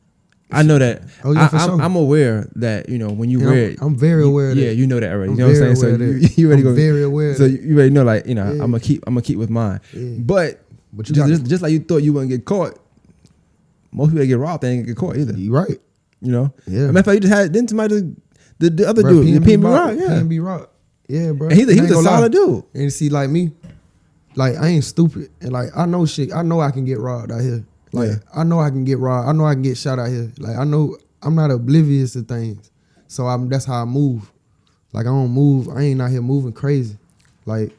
I know that. Oh, yeah, sure. I'm aware that, you know, when you wear it. I'm very aware of that. Yeah, you know that already. You know what I'm saying? So you already go. Very aware. So you already know, like, you know, I'm gonna keep with mine. Yeah. But you just like you thought you wouldn't get caught. Most people that get robbed, they ain't get caught either. You right. You know? Yeah. Matter of fact, you just had, then somebody, the other dude, PNB Rock, yeah. PNB Rock. Yeah, bro. And he was a solid dude. And see, like me, like, I ain't stupid. And like, I know shit. I know I can get robbed out here. Like, I know I can get robbed. I know I can get shot out here. Like, I know I'm not oblivious to things. So that's how I move. Like, I don't move. I ain't out here moving crazy. Like,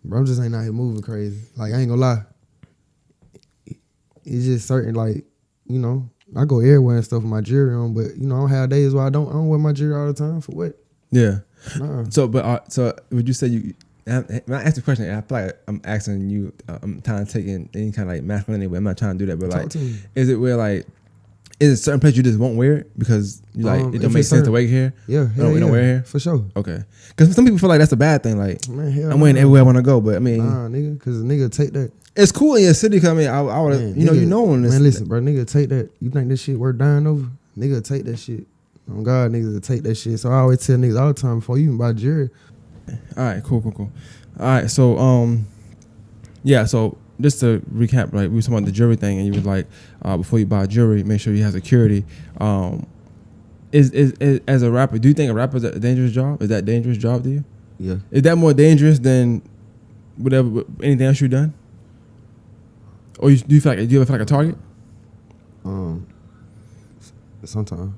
bro, I'm just ain't out here moving crazy. Like, I ain't gonna lie. It's just certain, like, you know, I go everywhere and stuff with my jewelry on, but, you know, I don't have days where I don't wear my jewelry all the time. For what? Yeah. Nah. So would you say you, when I ask the question, I feel like I'm asking you, I'm trying to take in any kind of like masculinity, but I'm not trying to do that. But like, is it where like, is it a certain place you just won't wear it because you like it don't make sense to wear here? Yeah, we don't wear it here for sure. Okay, because some people feel like that's a bad thing. Like, man, I'm wearing everywhere I want to go, but I mean, nah, nigga, because a nigga take that. It's cool in your city. Cause I mean, I would, you know, on this. Man, listen, bro, nigga, take that. You think this shit worth dying over? Nigga, take that shit. Oh God, niggas will take that shit. So I always tell niggas all the time before you even buy jewelry. All right, cool. All right, so yeah, so just to recap, like we were talking about the jewelry thing, and you was like, before you buy jewelry, make sure you have security. Is as a rapper, do you think a rapper is a dangerous job? Is that a dangerous job to you? Yeah. Is that more dangerous than anything else you've done? Or do you ever feel like a target? Sometimes.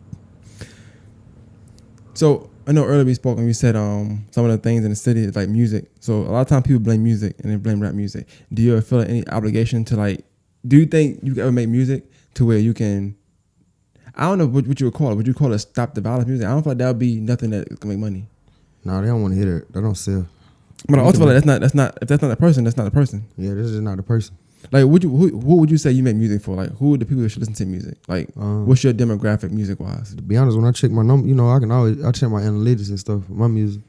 So I know earlier we spoke and we said some of the things in the city is like music. So a lot of times people blame music and they blame rap music. Do you ever feel like any obligation to like? Do you think you can ever make music to where you can? I don't know what you would call it. Would you call it stop the violence music? I don't feel like that would be nothing that can make money. No, they don't want to hear it. They don't sell. But ultimately, that's not. If that's not the person, that's not the person. Yeah, this is not the person. Like, who would you say you make music for? Like, who are the people that should listen to music? Like, what's your demographic music wise? To be honest, when I check my number, you know, I check my analytics and stuff for my music.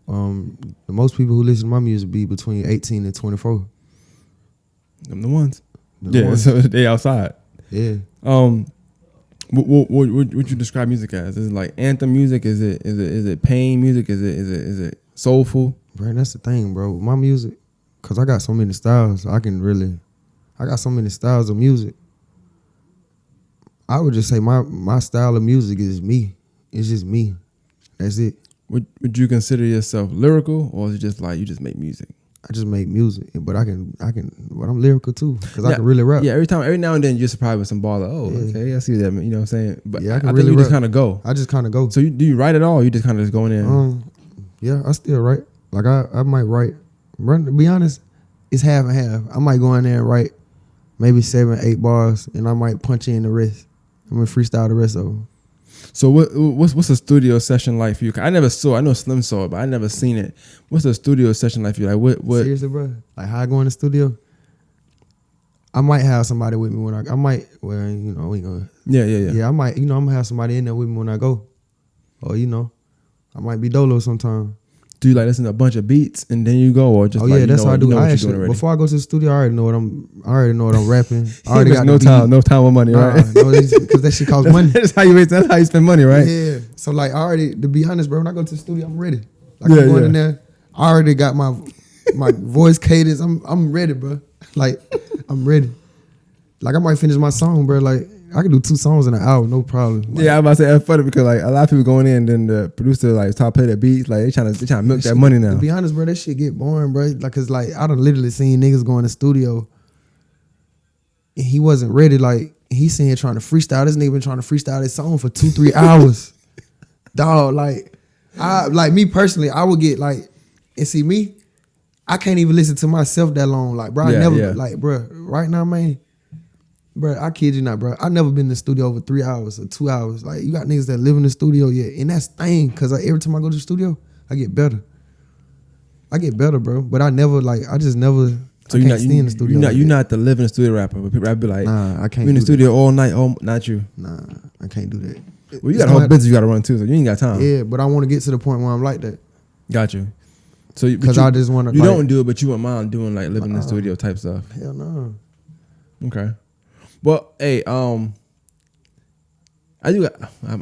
The most people who listen to my music be between 18 and 24. Them the ones. So they outside. Yeah. What would you describe music as? Is it like anthem music? Is it pain music? Is it soulful? Bro, that's the thing, bro. My music, cause I got so many styles. I got so many styles of music. I would just say my style of music is me. It's just me. That's it. Would you consider yourself lyrical, or is it just like you just make music? I just make music, but but I'm lyrical too, cause I can really rap. Yeah, every now and then you're surprised with some ball. Like, okay, I see that. You know what I'm saying? But yeah, I think really you rap. just kind of go. I just kind of go. So do you write at all? Or you just kind of just going in? Yeah, I still write. Like I might write. To be honest, it's half and half. I might go in there and write maybe 7-8 bars, and I might punch in the rest. I'm gonna freestyle the rest of them. So what's a studio session like for you? I know Slim saw it, but I never seen it. What's a studio session like for you? Like what? Seriously, bro? Like how I go in the studio? I might have somebody with me when I might. Well, you know, we gonna. Yeah. Yeah, I might. You know, I'm gonna have somebody in there with me when I go, or you know, I might be dolo sometime. Do you like listen to a bunch of beats and then you go, or just? Oh like, yeah, that's how I do. I actually, before I go to the studio, I already know what I'm rapping. I already got no time or money, right? No, because that shit costs money. That's how you spend money, right? Yeah. So like, to be honest, bro, when I go to the studio, I'm ready. Like I'm going in there, I already got my voice cadence. I'm ready, bro. Like I'm ready. Like I might finish my song, bro. Like I can do 2 songs in an hour, no problem. Like, yeah, I'm about to say that's funny because like a lot of people going in, then the producer like top play the beats, like they trying to milk that money now. To be honest, bro, that shit get boring, bro. Like, cause like I done literally seen niggas go in the studio and he wasn't ready. Like he's sitting here trying to freestyle. This nigga been trying to freestyle this song for 2-3 hours. Dog, like me personally, I would get like, and see me, I can't even listen to myself that long. Like, bro, like, bro, right now, man. Bro, I kid you not, bro. I never been in the studio over 3 hours or 2 hours. Like, you got niggas that live in the studio, yeah. And that's the thing, because like, every time I go to the studio, I get better. Bro. But I just never, so I can't stay in the studio. You're not the living studio rapper, but people be like, nah, I can't you in the studio all night, not you. Nah, I can't do that. Well, you got a whole business you got to run too, so you ain't got time. Yeah, but I want to get to the point where I'm like that. Got you. So, because I just want to. You don't do it, but you wouldn't mind doing like living in the studio type stuff. Hell no. Okay. Well, hey, I'm gonna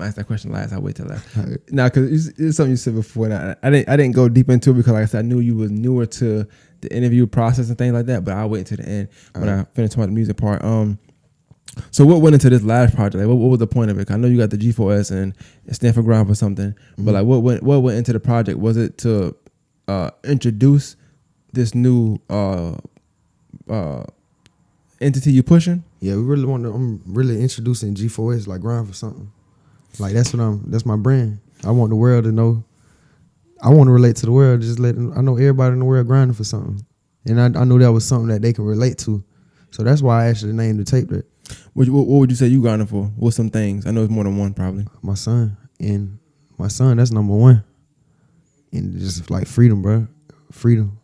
ask that question last. I'll wait till last. Right. Now, because it's something you said before, and I didn't go deep into it because, like I said, I knew you was newer to the interview process and things like that. But I'll wait until the end when I finish talking about the music part. So what went into this last project? Like, what was the point of it? 'Cause I know you got the G4S and it stands for ground for something. Mm-hmm. But like, what went into the project? Was it to introduce this new entity you pushing? Yeah, I'm really introducing G4S, like grind for something. Like that's my brand. I want the world to know. I want to relate to the world. I know everybody in the world grinding for something. And I knew that was something that they can relate to. So that's why I actually named the tape that. What would you say you grinding for? What's some things? I know it's more than one probably. My son, that's number one. And just like freedom, bro. Freedom.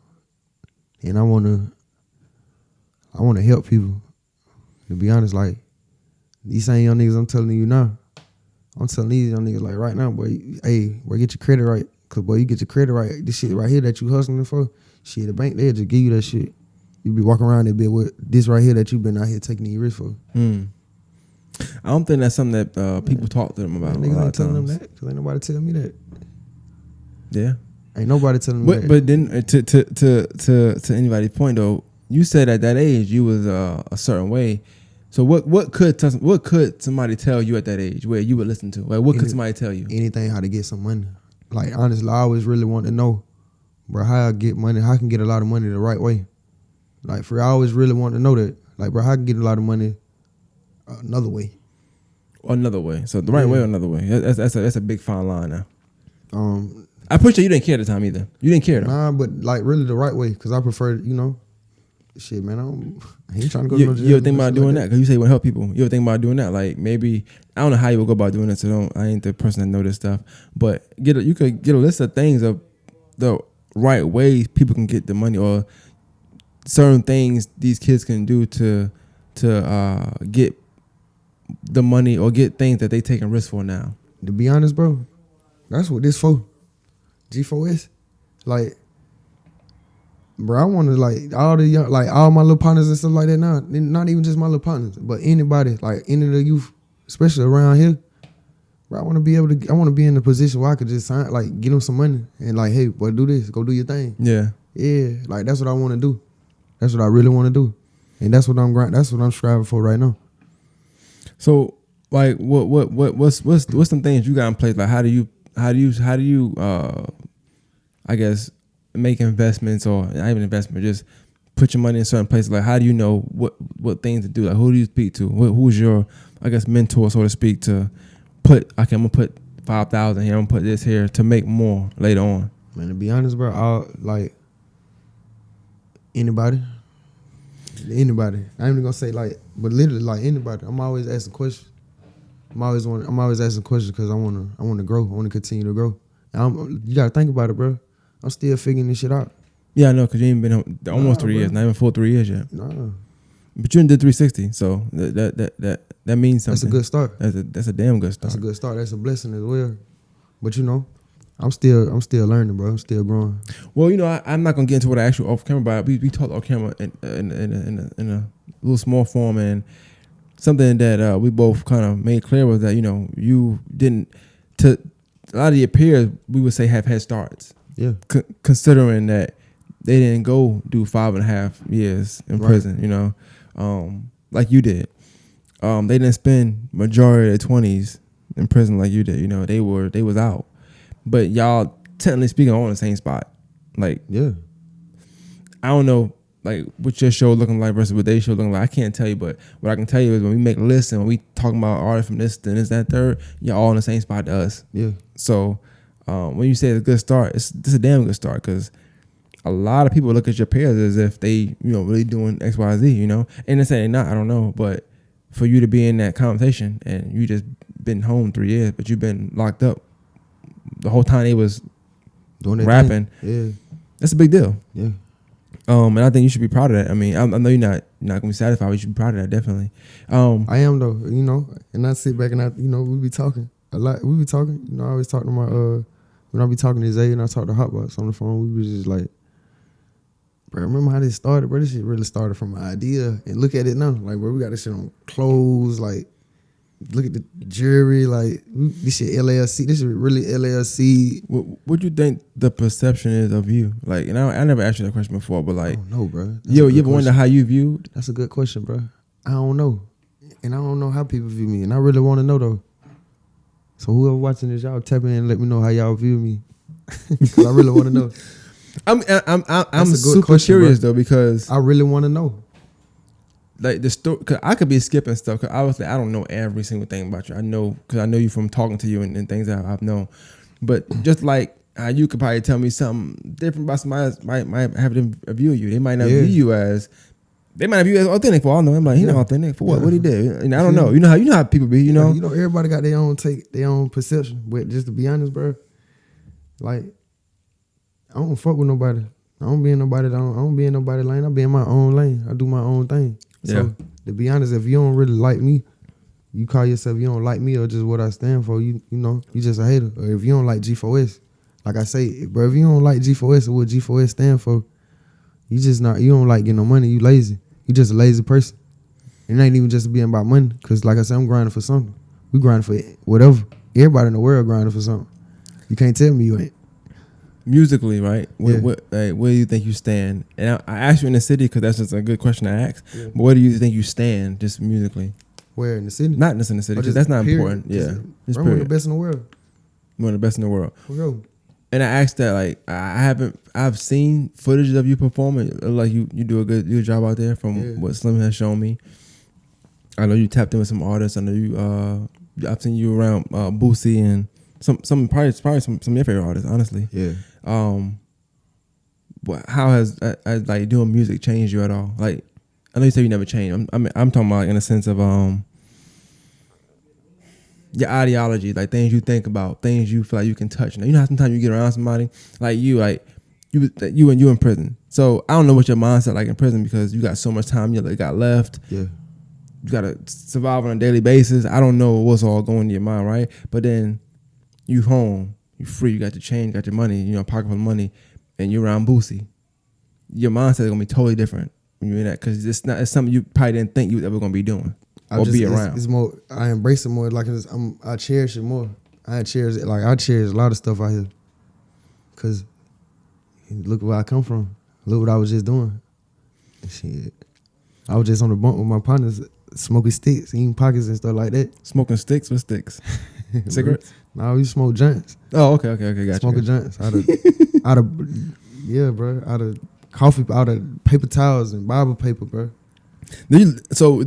And I want to help people. To be honest, like, these same young niggas I'm telling you now, I'm telling these young niggas, like, right now, boy, hey, boy, get your credit right. Because, boy, you get your credit right, this shit right here that you hustling for, shit, the bank, they'll just give you that shit. You be walking around that bit with this right here that you been out here taking these risks for. I don't think that's something that people talk to them about. Niggas ain't telling them that, because ain't nobody tell me that. Yeah. Ain't nobody telling me that. But then, to anybody's point, though, you said at that age you was a certain way. So what could somebody tell you at that age where you would listen to? Like what could somebody tell you? Anything, how to get some money. Like honestly, I always really want to know, bro, how I get money, how I can get a lot of money the right way. Like I always really want to know that. Like bro, how I can get a lot of money another way. Another way. So the right way or another way. That's a big fine line now. I appreciate you didn't care at the time either. You didn't care though. Nah, but like really the right way, because I prefer, shit, man, I ain't trying to go to no jail. You ever think about doing that? Because you say you want to help people. You ever think about doing that? Like maybe, I don't know how you would go about doing it, so I ain't the person that know this stuff. But you could get a list of things of the right ways people can get the money, or certain things these kids can do to get the money or get things that they taking risks for now. To be honest, bro, that's what this for. G4S, like, bro, I want to like all the young, like all my little partners and stuff like that. Now, not even just my little partners, but anybody, like any of the youth, especially around here. Bro, I want to be able to. I want to be in a position where I could just sign, like, get them some money and like, hey, boy, do this, go do your thing. Yeah, yeah, like that's what I want to do. That's what I really want to do, and that's what I'm striving for right now. So, like, what's some things you got in place? Like, how do you I guess make investments, or not even investment, just put your money in certain places? Like, how do you know what things to do? Like, who do you speak to? Who's your, I guess, mentor, so to speak, to put, okay, I'm gonna put 5,000 here, I'm gonna put this here to make more later on? Man, to be honest, bro, I'll, like, anybody. I ain't even gonna say like, but literally like anybody. I'm always asking questions. I'm always asking questions because I wanna grow. I wanna continue to grow. You gotta think about it, bro. I'm still figuring this shit out. Yeah, I know, because you ain't been almost 3 years, not even full 3 years yet. Nah. But you did 360, so that means something. That's a good start. That's a damn good start. That's a good start. That's a blessing as well. But you know, I'm still learning, bro. I'm still growing. Well, you know, I'm not gonna get into what I actually off camera, but we talked off camera in a little small form, and something that we both kind of made clear was that, you know, you didn't, to a lot of your peers, we would say, have head starts. Yeah. Considering that they didn't go do 5.5 years in prison, you know, like you did. They didn't spend majority of their 20s in prison like you did. You know, they was out. But y'all, technically speaking, on the same spot. Like, yeah, I don't know, like, what your show looking like versus what their show looking like. I can't tell you, but what I can tell you is when we make lists and when we talking about artists from this, then this, that, third, you're all in the same spot to us. Yeah. So when you say it's a good start, it's a damn good start, because a lot of people look at your peers as if they, you know, really doing X, Y, Z, you know, and they say they're not. I don't know, but for you to be in that conversation and you just been home 3 years, but you've been locked up the whole time they was doing that rapping. Yeah, that's a big deal. Yeah. And I think you should be proud of that. I mean, I know you're not gonna be satisfied, but you should be proud of that, definitely. I am though, you know, and I sit back and you know, we be talking a lot. We be talking, you know, I always talk to my when I be talking to Zay and I talk to Hotbox on the phone, we was just like, bro, remember how this started, bro? This shit really started from an idea, and look at it now. Like, bro, we got this shit on clothes, like, look at the jewelry, like, this shit LLC. This shit really LLC. What do you think the perception is of you? Like, and I never asked you that question before, but like, I don't know, bro. You ever wonder how you viewed? That's a good question, bro. I don't know, and I don't know how people view me, and I really want to know though. So whoever watching this, y'all tap in and let me know how y'all view me, because I really want to know. I'm super question, curious bro. Though, because I really want to know. Like the story, cause I could be skipping stuff. Cause obviously I don't know every single thing about you. I know, cause I know you from talking to you and things that I've known. But just like you could probably tell me something different about somebody else might have them view you. They might not view you as. They might view you as authentic for all I know. I'm like, he's not authentic for what he did. And I don't know. You know how people be. You know. You know, everybody got their own take, their own perception. But just to be honest, bro, like, I don't fuck with nobody. I don't be in nobody lane. I be in my own lane. I do my own thing. So to be honest, if you don't really like me, you call yourself, you don't like me or just what I stand for, you know, you just a hater. Or if you don't like G4S, like I say, bro, if you don't like G4S or what G4S stand for, you don't like getting no money, you lazy. You just a lazy person. It ain't even just being about money, because like I said, I'm grinding for something. We grinding for whatever. Everybody in the world grinding for something. You can't tell me you ain't. Musically, right? Where do you think you stand? And I asked you in the city because that's just a good question to ask. Yeah. But where do you think you stand, just musically? Where, in the city? Not just in the city, because that's not important. Yeah, just one of the best in the world. One of the best in the world. For real. And I asked that, like, I've seen footage of you performing. Like you do a good job out there from what Slim has shown me. I know you tapped in with some artists. I know you. I've seen you around Boosie and some probably some of your favorite artists, honestly. Yeah. But how has like doing music changed you at all? Like, I know you say you never changed. I'm talking about, like, in a sense of your ideology, like things you think about, things you feel like you can touch. You know how sometimes you get around somebody like you, like you in prison. So I don't know what your mindset like in prison because you got so much time you got left. Yeah. You gotta survive on a daily basis. I don't know what's all going in your mind, right? But then you home, you free, you got your change, got your money, pocket full of money, and you're around Boosie. Your mindset is gonna be totally different when you're in that because it's something you probably didn't think you was ever gonna be doing or be around. It's more. I embrace it more. Like I cherish it more. I cherish it. Like I cherish a lot of stuff out here. Cause look where I come from. Look what I was just doing. Shit. I was just on the bunk with my partners, smoking sticks, eating pockets and stuff like that. Smoking sticks? What sticks? Cigarettes? No, we smoke joints. Oh, okay, gotcha. Smoking joints out of yeah, bro. Out of coffee, out of paper towels and Bible paper, bro. Did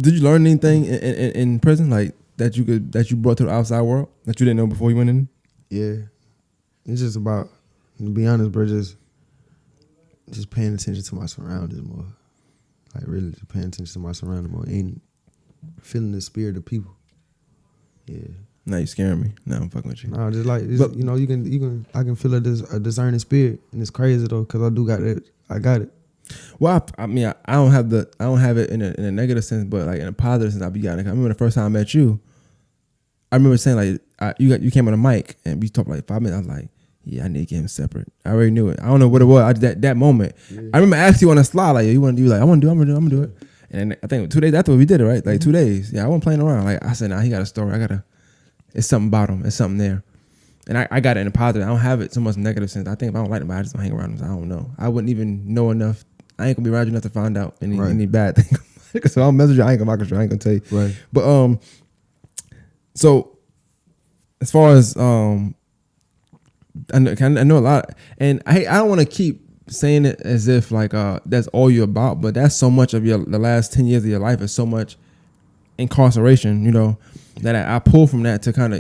you learn anything in prison like that you brought to the outside world that you didn't know before you went in? Yeah, it's just about, to be honest, bro, just paying attention to my surroundings more. Like really just paying attention to my surroundings more and feeling the spirit of people. Yeah. Now you scaring me. No, I'm fucking with you. No, just like I can feel a discerning spirit, and it's crazy though, cause I do got that. I got it. Well, I mean, I don't have it in a negative sense, but like in a positive sense, I remember the first time I met you. I remember saying like you came on a mic and we talked like 5 minutes. I was like, yeah, I need to get him separate. I already knew it. I don't know what it was. That moment. Yeah. I remember asking you on the slide like, you want to do like I'm gonna do it. And then I think 2 days after we did it, right? Like 2 days. Yeah, I wasn't playing around. Like I said, nah, he got a story. It's something about him. It's something there. And I got it in a positive. I don't have it so much negative sense. I think if I don't like him, I just don't hang around him. I don't know. I wouldn't even know enough. I ain't gonna be around you enough to find out any bad thing. So I'll message you. I ain't gonna tell you. Right. But so as far as I know a lot, and I don't want to keep saying it as if like that's all you're about, but that's so much of the last 10 years of your life is so much incarceration, that I pull from that to kind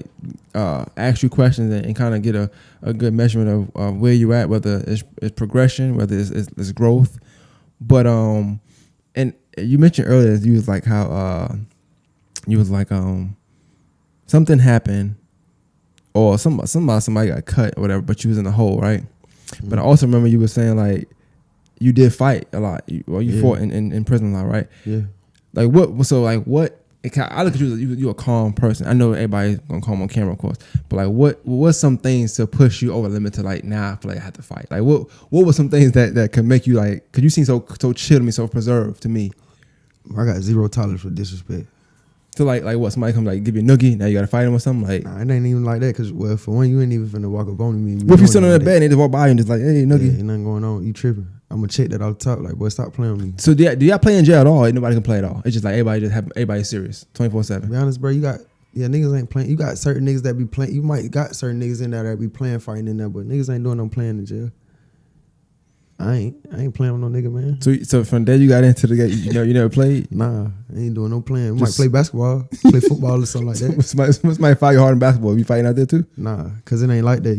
of ask you questions and kind of get a good measurement of where you at, whether it's progression, whether it's growth. But and you mentioned earlier you was like how something happened or somebody got cut or whatever, but you was in the hole, right? Mm-hmm. But I also remember you were saying like you did fight a lot. You fought in prison a lot, right? Yeah. Like what? So like what? I look at you a calm person. I know everybody's gonna calm on camera, of course. But like, what's some things to push you over the limit to like, nah, I feel like I have to fight. Like, what were some things that could make you like? Cause you seem so chill to me, so preserved to me. I got zero tolerance for disrespect. So like what? Somebody come like give you a noogie, now you gotta fight him or something like? Nah, it ain't even like that. Cause well, for one, you ain't even finna walk up on me. What if you sit on that bed and they just walk by you and just like, hey, noogie? Yeah, ain't nothing going on. You tripping? I'm gonna check that off the top. Like, boy, stop playing with me. So do y'all play in jail at all? Ain't nobody can play at all. It's just like everybody's serious, 24/7. Be honest, bro. You got niggas ain't playing. You got certain niggas that be playing. You might got certain niggas in there that be playing fighting in there, but niggas ain't doing no playing in jail. I ain't playing with no nigga, man. So from there you got into the game. You never played? Nah, I ain't doing no playing. We might play basketball, play football or something like that. Somebody fight you hard in basketball. You fighting out there too? Nah, cause it ain't like that.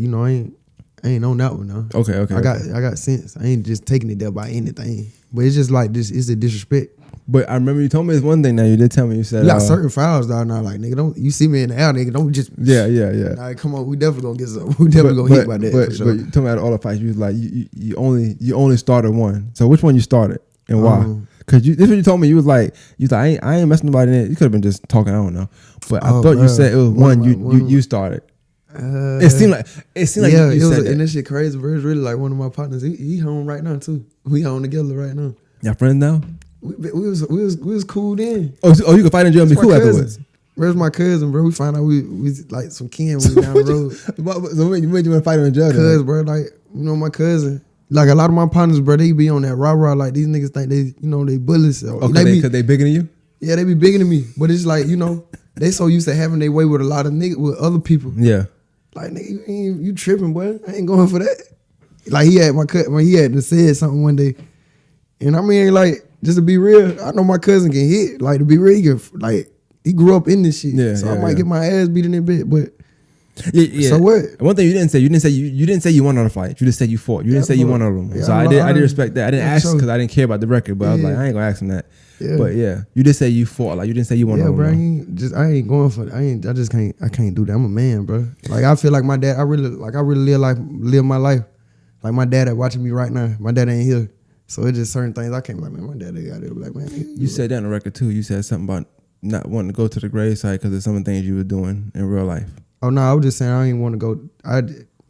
I ain't on that one now. Okay. I got sense. I ain't just taking it there by anything. But it's just like this. It's a disrespect. But I remember you told me this one thing. Now you did tell me. You said you got certain fouls down now. Like nigga, don't you see me in the air, nigga? Don't just yeah. Nah, come on, we definitely gonna get some. We definitely gonna hit by that. But you told me out of all the fights, you was like you only started one. So which one you started and why? Cause this is what you told me. You was like I ain't messing nobody in it. You could have been just talking. I don't know. But I thought you said it was one you started. It seemed like you said that. And this shit crazy, bro. It's really like one of my partners. He home right now too. We home together right now. Y'all friends now? We was cool then. Oh, you can fight in jail and be cool afterwards. Where's my cousin, bro? We found out we like some kin when we down the road. So when you want to fight him in jail? Cuz, bro, like my cousin. Like a lot of my partners, bro, they be on that rah like these niggas think they bullies. Okay, cause they bigger than you? Yeah, they be bigger than me. But it's like, they so used to having their way with a lot of niggas, with other people. Yeah. Like, nigga, you tripping, boy. I ain't going for that. Like, he had to say something one day. And I mean, like, just to be real, I know my cousin can hit. Like, to be real, he grew up in this shit. Yeah, so I might get my ass beat in a bit, but yeah. So what? One thing you didn't say you won on the fight. You just said you fought. You didn't say you won on them. Yeah, so I did respect that. I didn't ask because I didn't care about the record, but I was like, I ain't gonna ask him that. Yeah. But yeah, you just say you fought. Like you didn't say you won on them. Yeah, bro. I ain't going for it. I just can't do that. I'm a man, bro. Like I feel like my dad. I really live my life Like my dad watching me right now. My dad ain't here. So it's just certain things I can't be like, man, my dad got there. Like, man. You said that on the record too. You said something about not wanting to go to the gravesite because of some of the things you were doing in real life. Oh no, I was just saying I didn't want to go.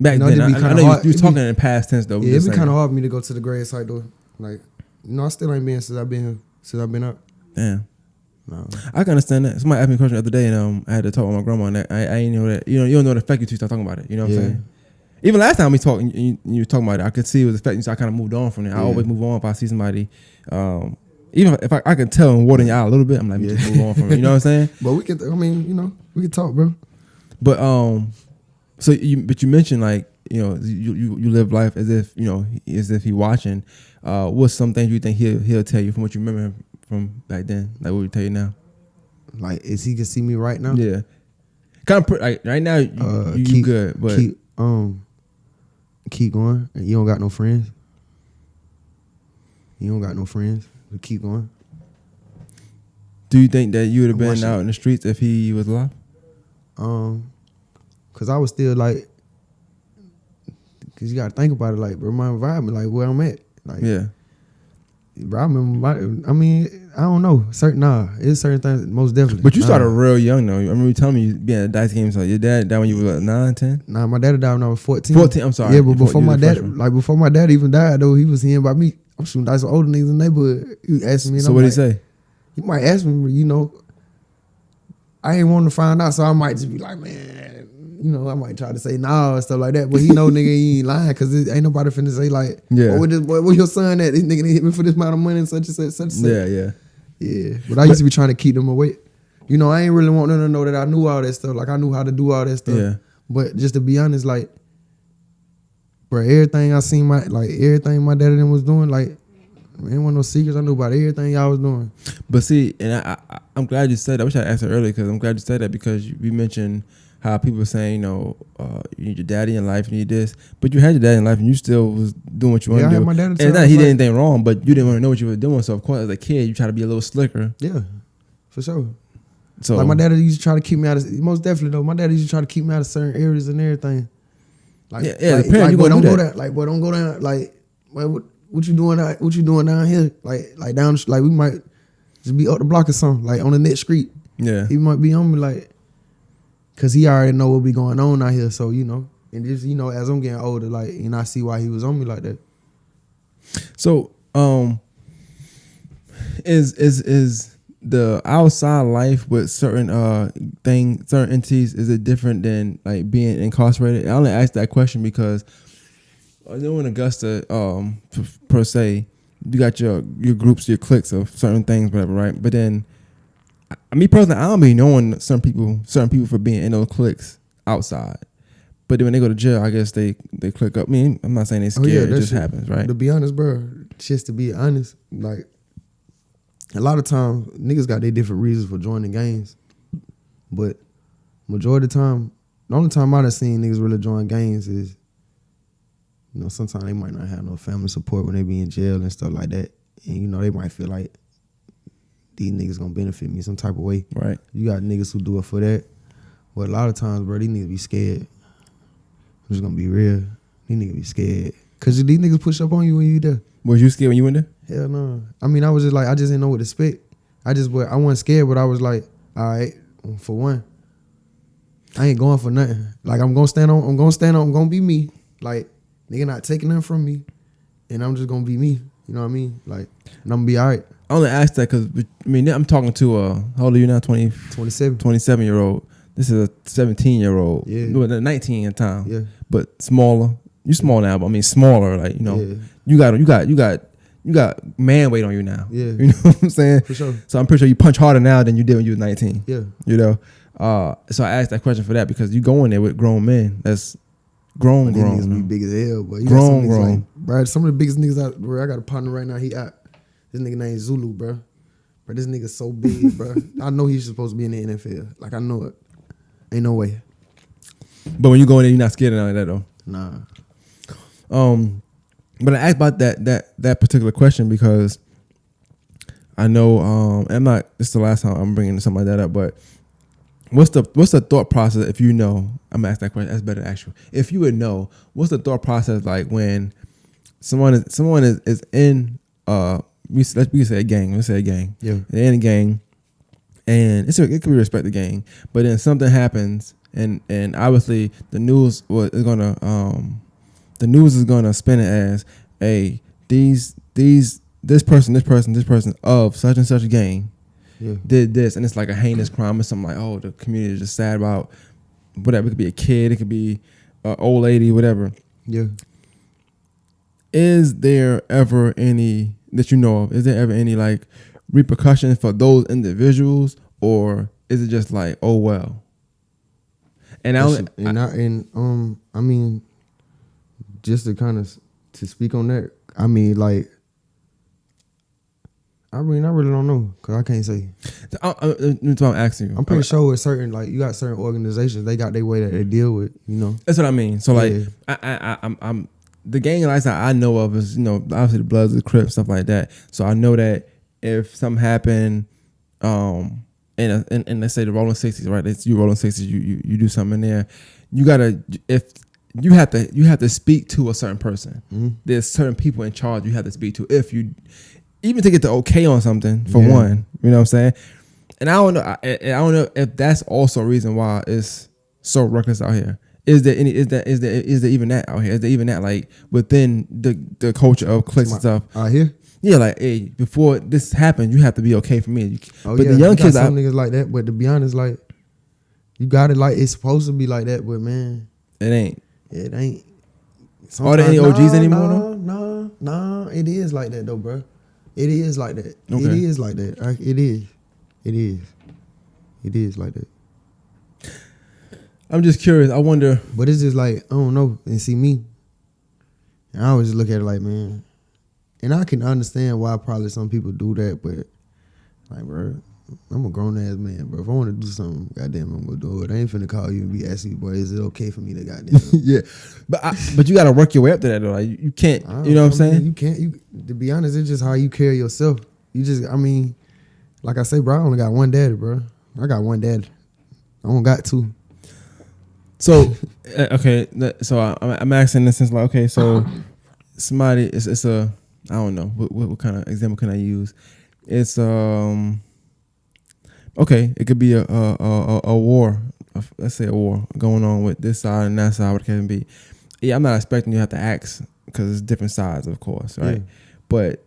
Back then, I know you was talking in past tense though. Yeah, it'd be kind of hard for me to go to the gravesite though. Like, I still ain't been since I've been here, since I've been up. Damn. No. I can understand that. Somebody asked me a question the other day, and I had to talk with my grandma on that. I didn't know that. You don't know the effect you start talking about it. You know what I'm saying? Even last time we talked, and you were talking about it, I could see it was affecting you, so I kind of moved on from it. I always move on if I see somebody. Even if I can tell them water in your eye a little bit, I'm like, just move on from it. You know what I'm saying? But we can, we can talk, bro. But so you mentioned like, you live life as if he watching. What's some things you think he'll tell you from what you remember from back then? Like what would he tell you now? Like, is he can see me right now? Yeah. Kind of like right now you good, but keep going. You don't got no friends. But keep going. Do you think that you would have been out in the streets if he was alive? Cause I was still like, cause you gotta think about it, like, bro, my environment, like where I'm at, like, yeah. Bro, I remember I don't know. It's certain things, most definitely. But you started real young though. I remember you telling me you being at dice games. So your dad died when you were 9, 10? Nah, my dad died when I was 14. 14, I'm sorry. Yeah, but before my dad even died though, he was hearing about me. I'm shooting dice with older niggas in the neighborhood. He asking me. So what did he say? He might ask me, I ain't wanting to find out, so I might just be like, man, I might try to say nah and stuff like that. But he know nigga he ain't lying, cause ain't nobody finna say like, where your son at? This nigga hit me for this amount of money and such and such, such and such. Yeah. But I used to be trying to keep them away. I ain't really want them to know that I knew all that stuff. Like I knew how to do all that stuff. Yeah. But just to be honest, like, bro, everything I seen everything my dad and them was doing, like, ain't want no secrets. I knew about everything y'all was doing. But see, and I'm glad you said that. I wish I asked her earlier because I'm glad you said that because we mentioned how people were saying, you need your daddy in life, you need this. But you had your daddy in life and you still was doing what you wanted to do. I had my dad in and it's not he did anything wrong, but you didn't want to know what you were doing. So, of course, as a kid, you try to be a little slicker. Yeah, for sure. So, like, my dad used to try to keep me out of, most definitely, though, my dad used to try to keep me out of certain areas and everything. Like, don't go down. Like, boy, don't go down. Like, what you doing? What you doing down here? Like down. Like we might just be up the block or something. Like on the next street. Yeah. He might be on me like, cause he already know what be going on out here. So and just as I'm getting older, like I see why he was on me like that. So is the outside life with certain certain entities, is it different than like being incarcerated? I only asked that question because I know in Augusta, per se, you got your groups, your cliques of certain things, whatever, right? But then, me personally, I don't be knowing certain people for being in those cliques outside. But then when they go to jail, I guess they click up. I mean, I'm not saying they scared, it just happens, right? To be honest, bro, just to be honest, like, a lot of times, niggas got their different reasons for joining gangs. But majority of the time, the only time I done seen niggas really join gangs is, sometimes they might not have no family support when they be in jail and stuff like that. And, they might feel like these niggas gonna benefit me some type of way. Right. You got niggas who do it for that. But a lot of times, bro, these niggas be scared. I'm just gonna be real. These niggas be scared. Cause these niggas push up on you when you there. Was you scared when you went there? Hell no. I mean, I was just like, I just didn't know what to expect. I wasn't scared, but I was like, all right, for one, I ain't going for nothing. Like, I'm gonna be me. Like, nigga not taking nothing from me, and I'm just gonna be me. You know what I mean? Like, and I'm gonna be all right. I only asked that because, I'm talking to how old are you now? 27. 27-year-old. This is a 17-year-old. Yeah. 19 in town. Yeah. But smaller. You small now, but smaller. Like, Yeah. you got man weight on you now. Yeah. You know what I'm saying? For sure. So I'm pretty sure you punch harder now than you did when you were 19. Yeah. So I asked that question for that because you go in there with grown men. That's grown. These niggas be big as hell, but you grown. got some niggas like, bro, some of the biggest niggas out where I got a partner right now, he out. This nigga named Zulu, bro. But this nigga so big, bro. I know he's supposed to be in the NFL. Like, I know it. Ain't no way. But when you go in there, you're not scared of none of that though. Nah. But I asked about that particular question because I know I'm not. This is the last time I'm bringing something like that up, but what's the thought process if you know? I'm gonna ask that question. That's better actually. If you would know, what's the thought process like when someone is in we say a gang. Let's say a gang. Yeah. They're in a gang, and it could be respect the gang, but then something happens, and obviously the news is gonna spin it as, hey, this person of such and such gang Yeah. did this, and it's like a heinous crime or something, like, oh, the community is just sad about whatever. It could be a kid, it could be an old lady, whatever. Yeah. Is there ever any that you know of? Is there ever any like repercussions for those individuals, or is it just like, oh well? And I mean, just to kind of to speak on that, I mean, like, I really don't know because I can't say. That's what I'm asking you. I'm pretty sure with certain, like, you got certain organizations, they got their way that they deal with, you know. That's what I mean. So like, Yeah. I'm the gang lifestyle I know of is, you know, obviously the Bloods, the Crips, stuff like that. So I know that if something happened, and let's say the Rolling 60s, right? It's you Rolling 60s, you do something in there, you have to speak to a certain person. Mm-hmm. There's certain people in charge you have to speak to if you even to get the okay on something for one. You know what I'm saying? And I don't know if that's also a reason why it's so reckless out here. Is there even that out here? Is there even that like within the culture of cliques and stuff? Out here? Yeah, like, hey, before this happened, you have to be okay for me. But the young kids, some niggas like that. But to be honest, like, you got it like it's supposed to be like that. But man, it ain't. It ain't. Are there any OGs anymore? Nah. It is like that though, bro. It is like that. Okay. It is like that. It is like that. I'm just curious. I wonder. But it's just like, I don't know. And see me, and I always just look at it like, man, and I can understand why probably some people do that, but like, bro, I'm a grown ass man, bro. If I want to do something, goddamn, I'm gonna do it. I ain't finna call you and be asking you, boy, is it okay for me to goddamn? Yeah, but you gotta work your way up to that though. Like, you can't. You know what I'm saying? You can't. To be honest, it's just how you carry yourself. You just, I mean, like I say, bro, I only got one daddy, bro. I got one dad. I don't got two. So okay, so I'm asking in the sense like, okay, so somebody, it's a, I don't know what kind of example can I use? It's okay, it could be a war, let's say a war going on with this side and that side, what it can be. Yeah, I'm not expecting you to have to ask because it's different sides, of course, right? Yeah. But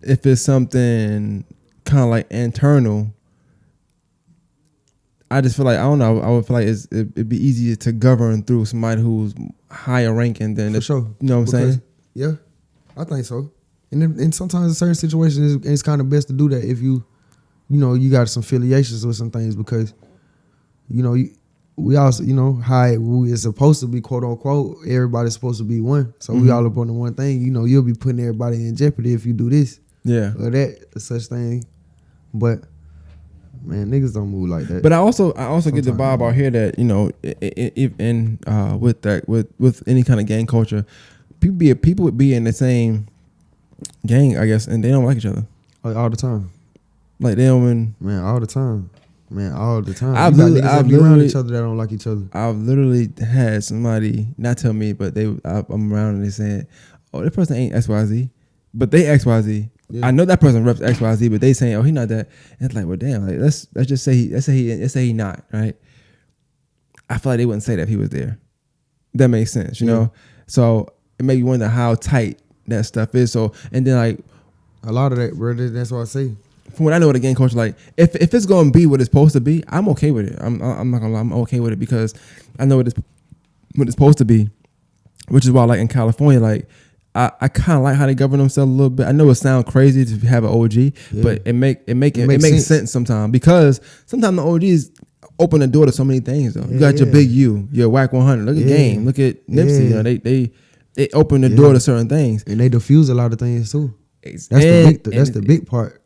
if it's something kind of like internal, I just feel like, I don't know, I would feel like it'd be easier to govern through somebody who's higher ranking than, for sure. You know what I'm saying? Yeah, I think so. And sometimes in certain situations, it's kind of best to do that if you know, you got some affiliations with some things, because, you know, we also, you know, how it's supposed to be, quote unquote, everybody's supposed to be one. So we all up on the one thing. You know, you'll be putting everybody in jeopardy if you do this. Yeah. Or that, such thing. But man, niggas don't move like that. But I also get the vibe out here that, you know, with any kind of gang culture, people would be in the same gang, I guess, and they don't like each other. Like all the time. Like they don't. Man, all the time. All the time. I've niggas be around each other that don't like each other. I've literally had somebody not tell me, but I'm around and they saying, "Oh, that person ain't XYZ," but they XYZ. Yeah. I know that person reps XYZ, but they saying, "Oh, he not that." And it's like, well, damn. Like let's just say let's say he not, right. I feel like they wouldn't say that if he was there. That makes sense, you know. So it made me wonder how tight that stuff is. So and then like a lot of that, bro. That's what I say. From what I know of the gang culture, like if it's gonna be what it's supposed to be, I'm okay with it. I'm not gonna lie, I'm okay with it because I know what it's supposed to be, which is why, like in California, like I kind of like how they govern themselves a little bit. I know it sounds crazy to have an OG, but it makes sense sometimes, because sometimes the OGs open the door to so many things. Though you got your Big U, your Whack 100. Look at Game, look at Nipsey. You know, they open the door to certain things, and they diffuse a lot of things too. That's the big part.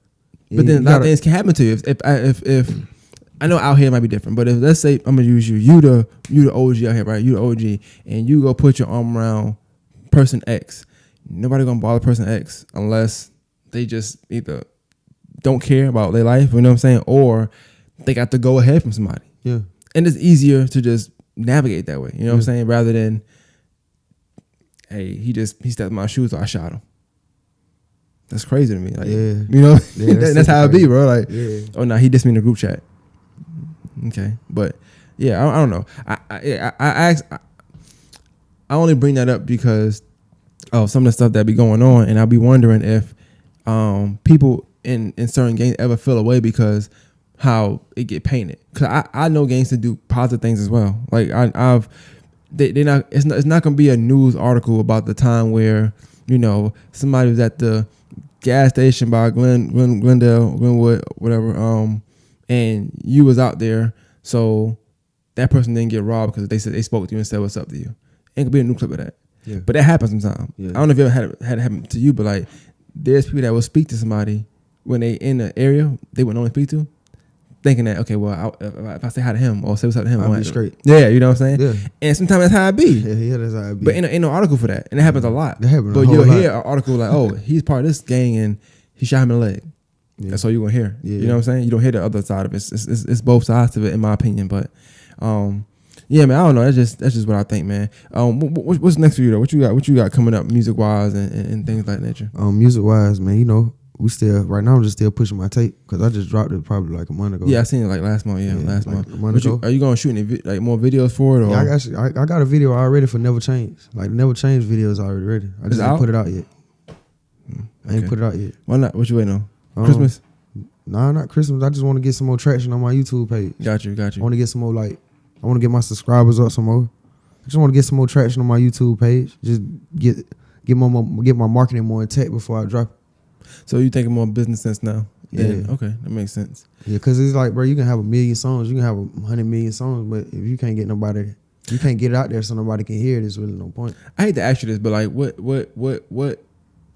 But then a lot of things can happen to you. If I know out here it might be different, but if let's say I'm gonna use you the OG out here, right? You the OG, and you go put your arm around person X. Nobody gonna bother person X unless they just either don't care about their life, you know what I'm saying, or they got to go ahead from somebody. Yeah. And it's easier to just navigate that way. You know what I'm saying? Rather than, hey, he stepped in my shoes, so I shot him. That's crazy to me. Like, you know, that's how it be, bro. Like, oh no, he dissed me in the group chat. Okay, but yeah, I don't know. I only bring that up because of some of the stuff that be going on, and I'll be wondering if people in certain gangs ever feel away because how it get painted. Cause I know gangs to do positive things as well. Like it's not gonna be a news article about the time where, you know, somebody was at the gas station by Glendale, Glenwood, whatever, and you was out there, so that person didn't get robbed because they said they spoke to you and said what's up to you. Ain't gonna be a new clip of that. Yeah. But that happens sometimes. Yeah. I don't know if you ever had it happen to you, but like there's people that will speak to somebody when they in the area they would normally speak to, thinking that, okay, well, if I say hi to him or say what's up to him, I'll be straight. Yeah, you know what I'm saying? Yeah. And sometimes that's how it be. Yeah, that's how it be. But ain't no article for that. And it happens a lot. That happens but you'll hear an article like, oh, he's part of this gang and he shot him in the leg. Yeah. That's all you're going to hear. Yeah. You know what I'm saying? You don't hear the other side of it. It's both sides of it, in my opinion. But, yeah, man, I don't know. That's just what I think, man. What's next for you, though? What you got coming up music-wise and things like that nature? Music-wise, man, you know, we still right now. I'm just still pushing my tape because I just dropped it probably like a month ago. Yeah, I seen it like last month. Yeah, last month. A month ago. Are you gonna shoot any more videos for it? Or? Yeah, I got a video already for Never Change. Like Never Change videos already ready. I just ain't put it out yet. I ain't put it out yet. Why not? What you waiting on? Christmas? Nah, not Christmas. I just want to get some more traction on my YouTube page. Got you. I want to get some more I want to get my subscribers up some more. I just want to get some more traction on my YouTube page. Just get my marketing more intact before I drop it. So you thinking more business sense now? Yeah. Okay, that makes sense. Yeah, because it's like, bro, you can have 1 million songs, you can have 100 million songs, but if you can't get nobody, you can't get it out there so nobody can hear it, there's really no point. I hate to ask you this, but like, what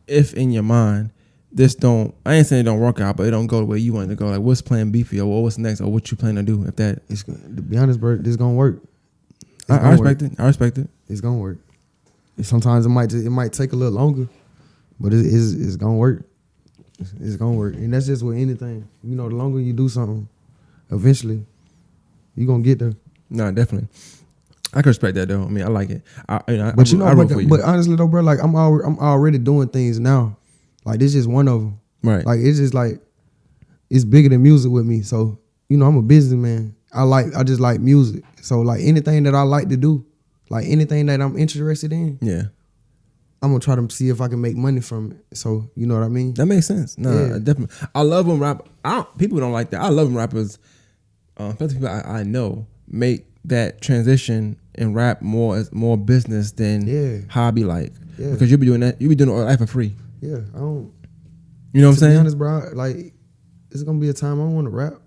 if in your mind this don't? I ain't saying it don't work out, but it don't go the way you want it to go. Like, what's plan B for you, or what's next, or what you plan to do if that? To be honest, bro, this gonna work. I respect it. I respect it. It's gonna work. Sometimes it might take a little longer, but it's gonna work. It's gonna work, and that's just with anything. You know, the longer you do something, eventually, you gonna get there. Nah, definitely. I can respect that though. I mean, I like it. But honestly though, bro, like I'm already doing things now. Like this is just one of them. Right. Like it's just like it's bigger than music with me. So you know, I'm a businessman. I just like music. So like anything that I like to do, like anything that I'm interested in. Yeah. I'm gonna try to see if I can make money from it. So you know what I mean? That makes sense. No, yeah. Definitely. I love when people don't like that. I love when rappers, especially people I know, make that transition and rap more as more business than hobby like. Yeah. Because you'll be doing that. You'll be doing all that for free. Yeah, I don't. You know what I'm saying? To be honest, bro, like it's gonna be a time I want to rap.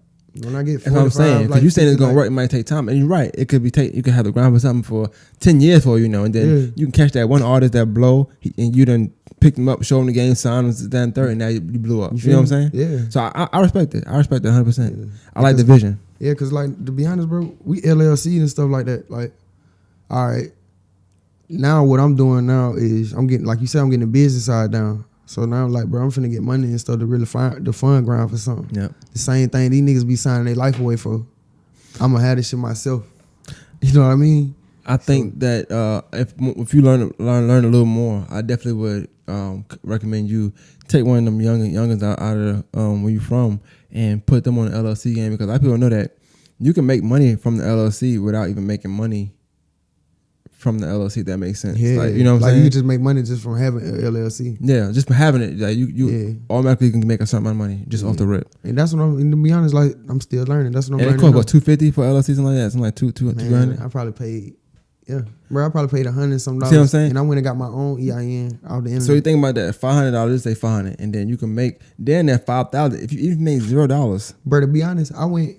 When I get 45, that's what I'm saying. Because you saying it's gonna work, it might take time, and you're right. It could be you could have the grind for something for 10 years for and then you can catch that one artist that blow, and you done picked him up, show him the game, sign him to then third, and now you blew up. You know what I'm saying? Yeah. So I respect it. I respect it 100%. Yeah. I like the vision. Yeah, because like to be honest, bro, we LLC and stuff like that. Like, all right, now what I'm doing now is I'm getting, like you said, I'm getting the business side down. So now, like, bro, I'm finna get money and stuff to really find the fun ground for something. Yeah. The same thing these niggas be signing their life away for. I'm gonna have this shit myself. You know what I mean? I think that if you learn a little more, I definitely would recommend you take one of them youngins out of where you from and put them on the LLC game, because a lot of people know that you can make money from the LLC without even making money from the LLC, if that makes sense. Yeah, like, you know what I'm saying? Like you just make money just from having an LLC. Yeah, just from having it, like you automatically can make a certain amount of money just off the rip. And that's what and to be honest, like I'm still learning. That's what I'm learning. And it cost what, $250 for LLC, something like that, something like $200. I probably paid. Yeah, bro, I probably paid $100 some. See what I'm saying? And I went and got my own EIN out the internet. So you think about that, $500, say $500, and then you can make then that $5,000. If you even make $0, bro, to be honest, I went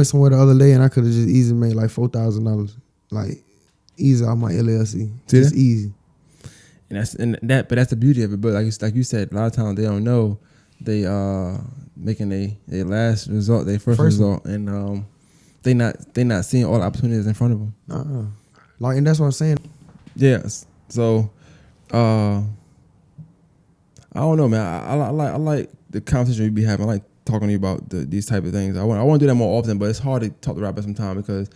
somewhere the other day and I could have just easily made like $4,000, like easy off my LLC. Just easy. And but that's the beauty of it. But like you said, a lot of times they don't know they making their last result, their first result, and they not seeing all the opportunities in front of them. Like, and that's what I'm saying. Yes. So, I don't know, man. I like the conversation we be having. I like talking to you about these type of things. I want to do that more often, but it's hard to talk to rappers sometimes because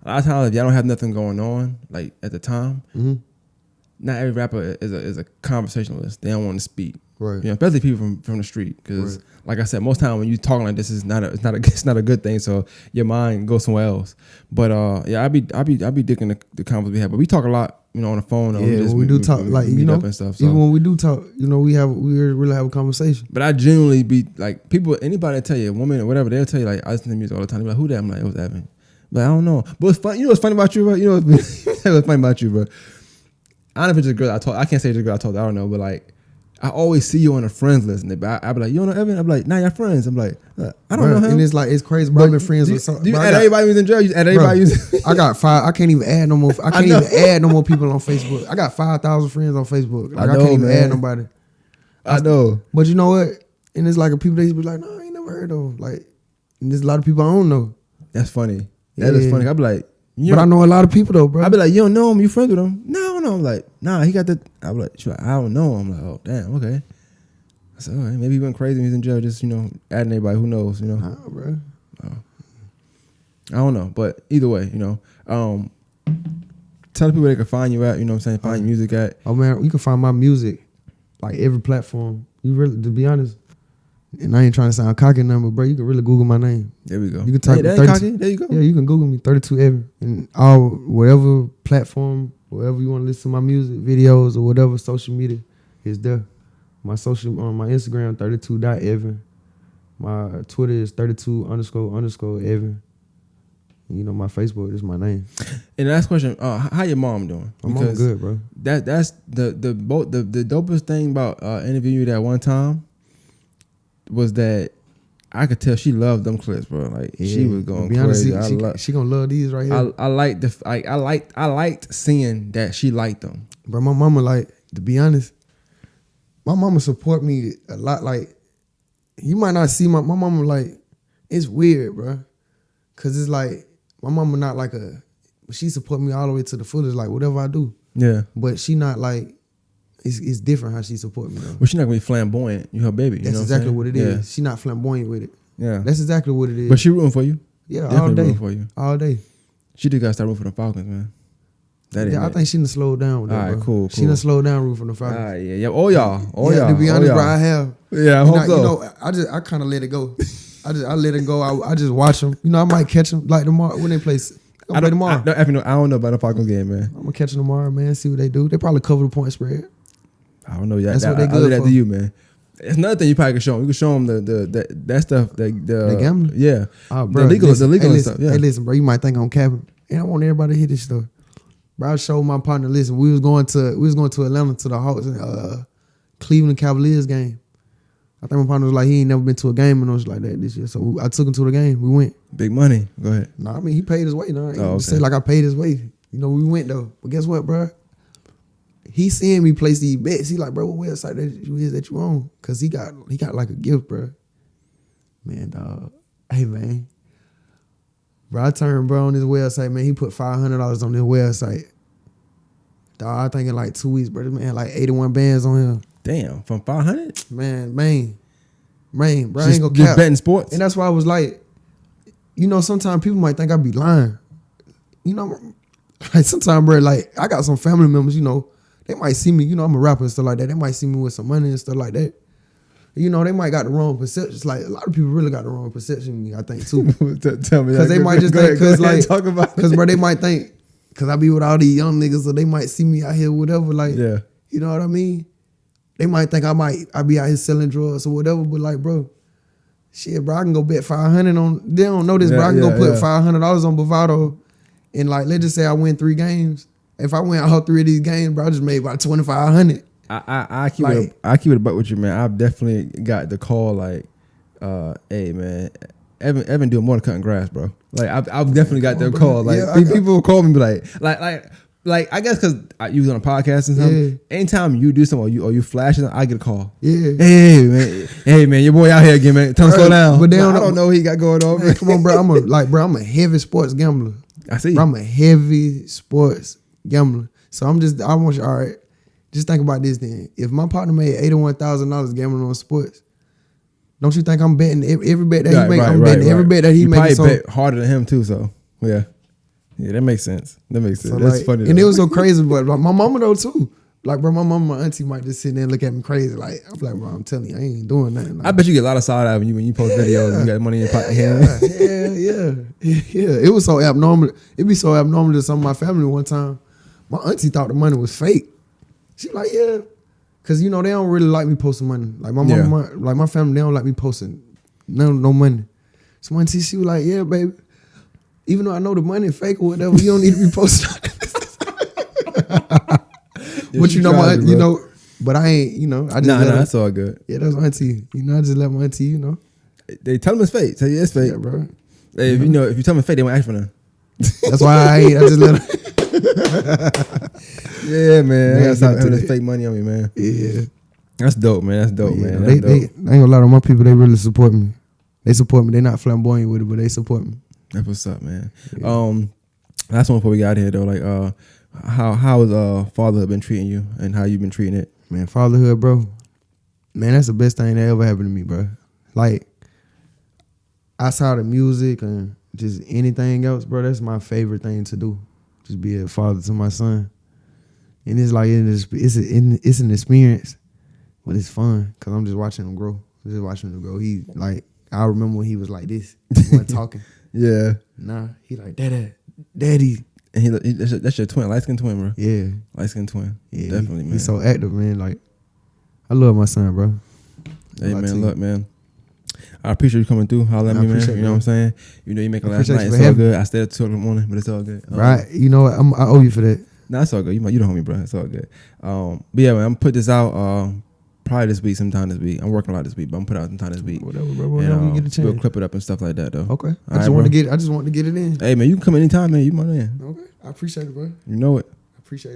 a lot of times if y'all don't have nothing going on, like at the time, not every rapper is a conversationalist. They don't want to speak, Right. You know, especially people from the street. Because, like I said, most time when you talking like this, it's not a good thing. So your mind goes somewhere else. But yeah, I be digging the convos we have. But we talk a lot, you know, on the phone. Or Yeah, when we do talk, like you know, and stuff, so. even when we do talk, you know, we really have a conversation. But I genuinely be like anybody tell you, a woman or whatever, they'll tell you like I listen to music all the time. They're like, who that? I'm like, it was Evan. But I don't know. But it's fun. You know what's funny about you, bro? You know what's funny about you, bro? I don't know if it's a girl I talk. I can't say it's a girl I talk. I don't know, but like I always see you on a friends list, and I be like, you don't know Evan? I'm like, nah, you're friends. I'm like, I don't know him. And it's like it's crazy, bro. I've been friends with some. Do you add everybody who's in jail? You add everybody who's. I got 5. I can't even add no more. I can't even add no more people on Facebook. I got 5,000 friends on Facebook. Like I can't even add nobody. I know, but you know what? And it's like a people they be like, no, I ain't never heard of. Like, and there's a lot of people I don't know. That's funny. That is funny. I be like. But I know a lot of people though, bro. I be like, you don't know him? You friends with him? No. I'm like, nah, he got the. I be like, I don't know him. I'm like, oh damn, okay. I said, all right, maybe he went crazy when he's in jail, just adding everybody. Who knows? Nah, bro. I don't know, but either way, tell the people they can find you at. You know what I'm saying? Find your music at. Oh man, you can find my music like every platform. You really, to be honest. And I ain't trying to sound cocky number, bro. You can really Google my name. There we go. You can type cocky. There you go. Yeah, you can Google me, 32 Evan, and whatever platform, wherever you want to listen to my music, videos, or whatever social media is there. My my Instagram 32.Evan. My Twitter is 32__Evan. You know, my Facebook is my name. And the last question, how your mom doing? My mom good, bro. That's the dopest thing about interviewing you that one time. Was that I could tell she loved them clips, bro. Like she was going crazy. She gonna love these right here. I liked seeing that she liked them. Bro, my mama, like, to be honest, my mama support me a lot. Like, you might not see my mama, like, it's weird, bro. Cause it's like my mama not like she support me all the way to the fullest, like whatever I do. Yeah. But she not like. It's different how she support me though. Well, she's not gonna be flamboyant. You her baby. That's exactly what it is. She not flamboyant with it. Yeah. That's exactly what it is. But she rooting for you. Yeah, definitely all day. Rooting for you. All day. She just gotta start rooting for the Falcons, man. I think she done slowed down with that. All right, cool. She done slowed down rooting for the Falcons. All right, yeah. All y'all. To be honest, bro, I have. Yeah, I hope so. You know, I kind of let it go. I let it go. I just watch them. You know, I might catch them like tomorrow when they play. I tomorrow. I don't know about the Falcons game, man. I'm gonna catch them tomorrow, man. See what they do. They probably cover the point spread. I don't know. Yeah, that's what they good I'll leave that for. to you, man. It's another thing you probably can show them. You can show them that stuff. The gambling? Yeah. Oh, bro, the legal and stuff. Yeah. Hey, listen, bro. You might think I'm capping, and I want everybody to hear this stuff. Bro, I showed my partner. Listen, we was going to Atlanta to the Hawks Cleveland Cavaliers game. I think my partner was like, he ain't never been to a game and was like that this year. So I took him to the game. We went. Big money. Go ahead. Nah, I mean he paid his way. No, okay. Say like I paid his way. You know, we went though. But guess what, bro? He seeing me place these bets. He like, bro, what website that you on? Cause he got like a gift, bro. Man, dog. Hey, man. Bro, I turned bro on this website, man. He put $500 on this website. Dog, I think in like 2 weeks, bro. This man had like 81 bands on him. Damn, from 500? Man, bro. I ain't gonna just cap. betting sports? And that's why I was like, you know, sometimes people might think I be lying. You know, like sometimes, bro, like I got some family members, you know, they might see me, you know, I'm a rapper and stuff like that. They might see me with some money and stuff like that. You know, they might got the wrong perception. It's like a lot of people really got the wrong perception of me, I think, too. Tell me that. Because they might just think, because bro, they might think, because I be with all these young niggas, so they might see me out here, whatever, like, yeah. You know what I mean? They might think I be out here selling drugs or whatever, but like, bro, shit, bro, I can go bet 500 on, they don't know this, bro, I can go put $500 on Bovado, and like, let's just say I win 3 games. If I win all 3 of these games, bro, I just made about $2,500. I keep it a buck with you, man. I've definitely got the call like, hey, man, Evan doing more than cutting grass, bro. Like I've definitely got the call. Like people will call me, be like I guess because you was on a podcast and something. Yeah. Anytime you do something or you flashing, I get a call. Yeah. Hey man, your boy out here again, man. Tell him slow down. But I don't know what he got going on. Man, come on, bro. I'm a heavy sports gambler. I see. Bro, I'm a heavy sports gambler. So I want you, all right, just think about this then. If my partner made $81,000 gambling on sports, Don't you think I'm betting every bet that he Right, make? right, I'm right, betting every right. bet that he You make. probably So, bet harder than him too. So yeah, that makes sense. That makes sense. so That's like, funny. and though. it was so crazy. But like my mama though too. Like, bro, my mama, my auntie might just sit there and look at me crazy. Like, I'm like, bro, I'm telling you, I ain't doing nothing. Like, I bet you get a lot of side eye when you post videos and you got money in your pocket. Yeah. It was so abnormal. It'd be so abnormal to some of my family one time. My auntie thought the money was fake. She like, yeah. Cause you know, they don't really like me posting money. Like my mama, like my family, they don't like me posting no money. So my auntie, she was like, yeah, baby. Even though I know the money is fake or whatever, you don't need to be posting. But you know, you know, but I ain't, you know, I just that's all good. Yeah, that's my auntie. You know, I just let my auntie, you know. They tell them it's fake. Tell you it's fake, Yeah, bro. Hey, if you tell them it's fake, they won't ask for none. That's why I just let her. Yeah, man. I gotta stop having to this that. fake money on me, man. Yeah. That's dope, man. That's dope, man. They, That's dope. I ain't gonna lie to my people, they really support me. They support me. They not flamboyant with it, but they support me. That's what's up, man. Yeah. Last one before we got out here though, like how has fatherhood been treating you and how you been treating it? Man, fatherhood, bro. Man, that's the best thing that ever happened to me, bro. Like, outside of music and just anything else, bro, that's my favorite thing to do. Just be a father to my son. And it's like, it's an experience, but it's fun because I'm just watching him grow. Just watching him grow. He, like, I remember when he was like this. He wasn't talking. Yeah. Nah, he like, daddy. And that's your twin, light skinned twin, bro. Yeah. Light skinned twin. Yeah, Definitely, man. He's so active, man. Like, I love my son, bro. Hey, man, look, man. I appreciate you coming through. Holla at me, man. You know what I'm saying? You know you make it last night. It's all good. I stayed up 2 in the morning, but it's all good. Right. You know what? I owe you for that. Nah, it's all good. You the homie, bro. It's all good. But yeah, man, I'm gonna put this out probably this week, sometime this week. I'm working a lot this week, but I'm gonna put it out sometime this week. Whatever, bro. Whenever you get a chance. We'll clip it up and stuff like that, though. Okay. I just want to get it in. Hey, man, you can come anytime, man. You my man. Okay. I appreciate it, bro. You know it. I appreciate it.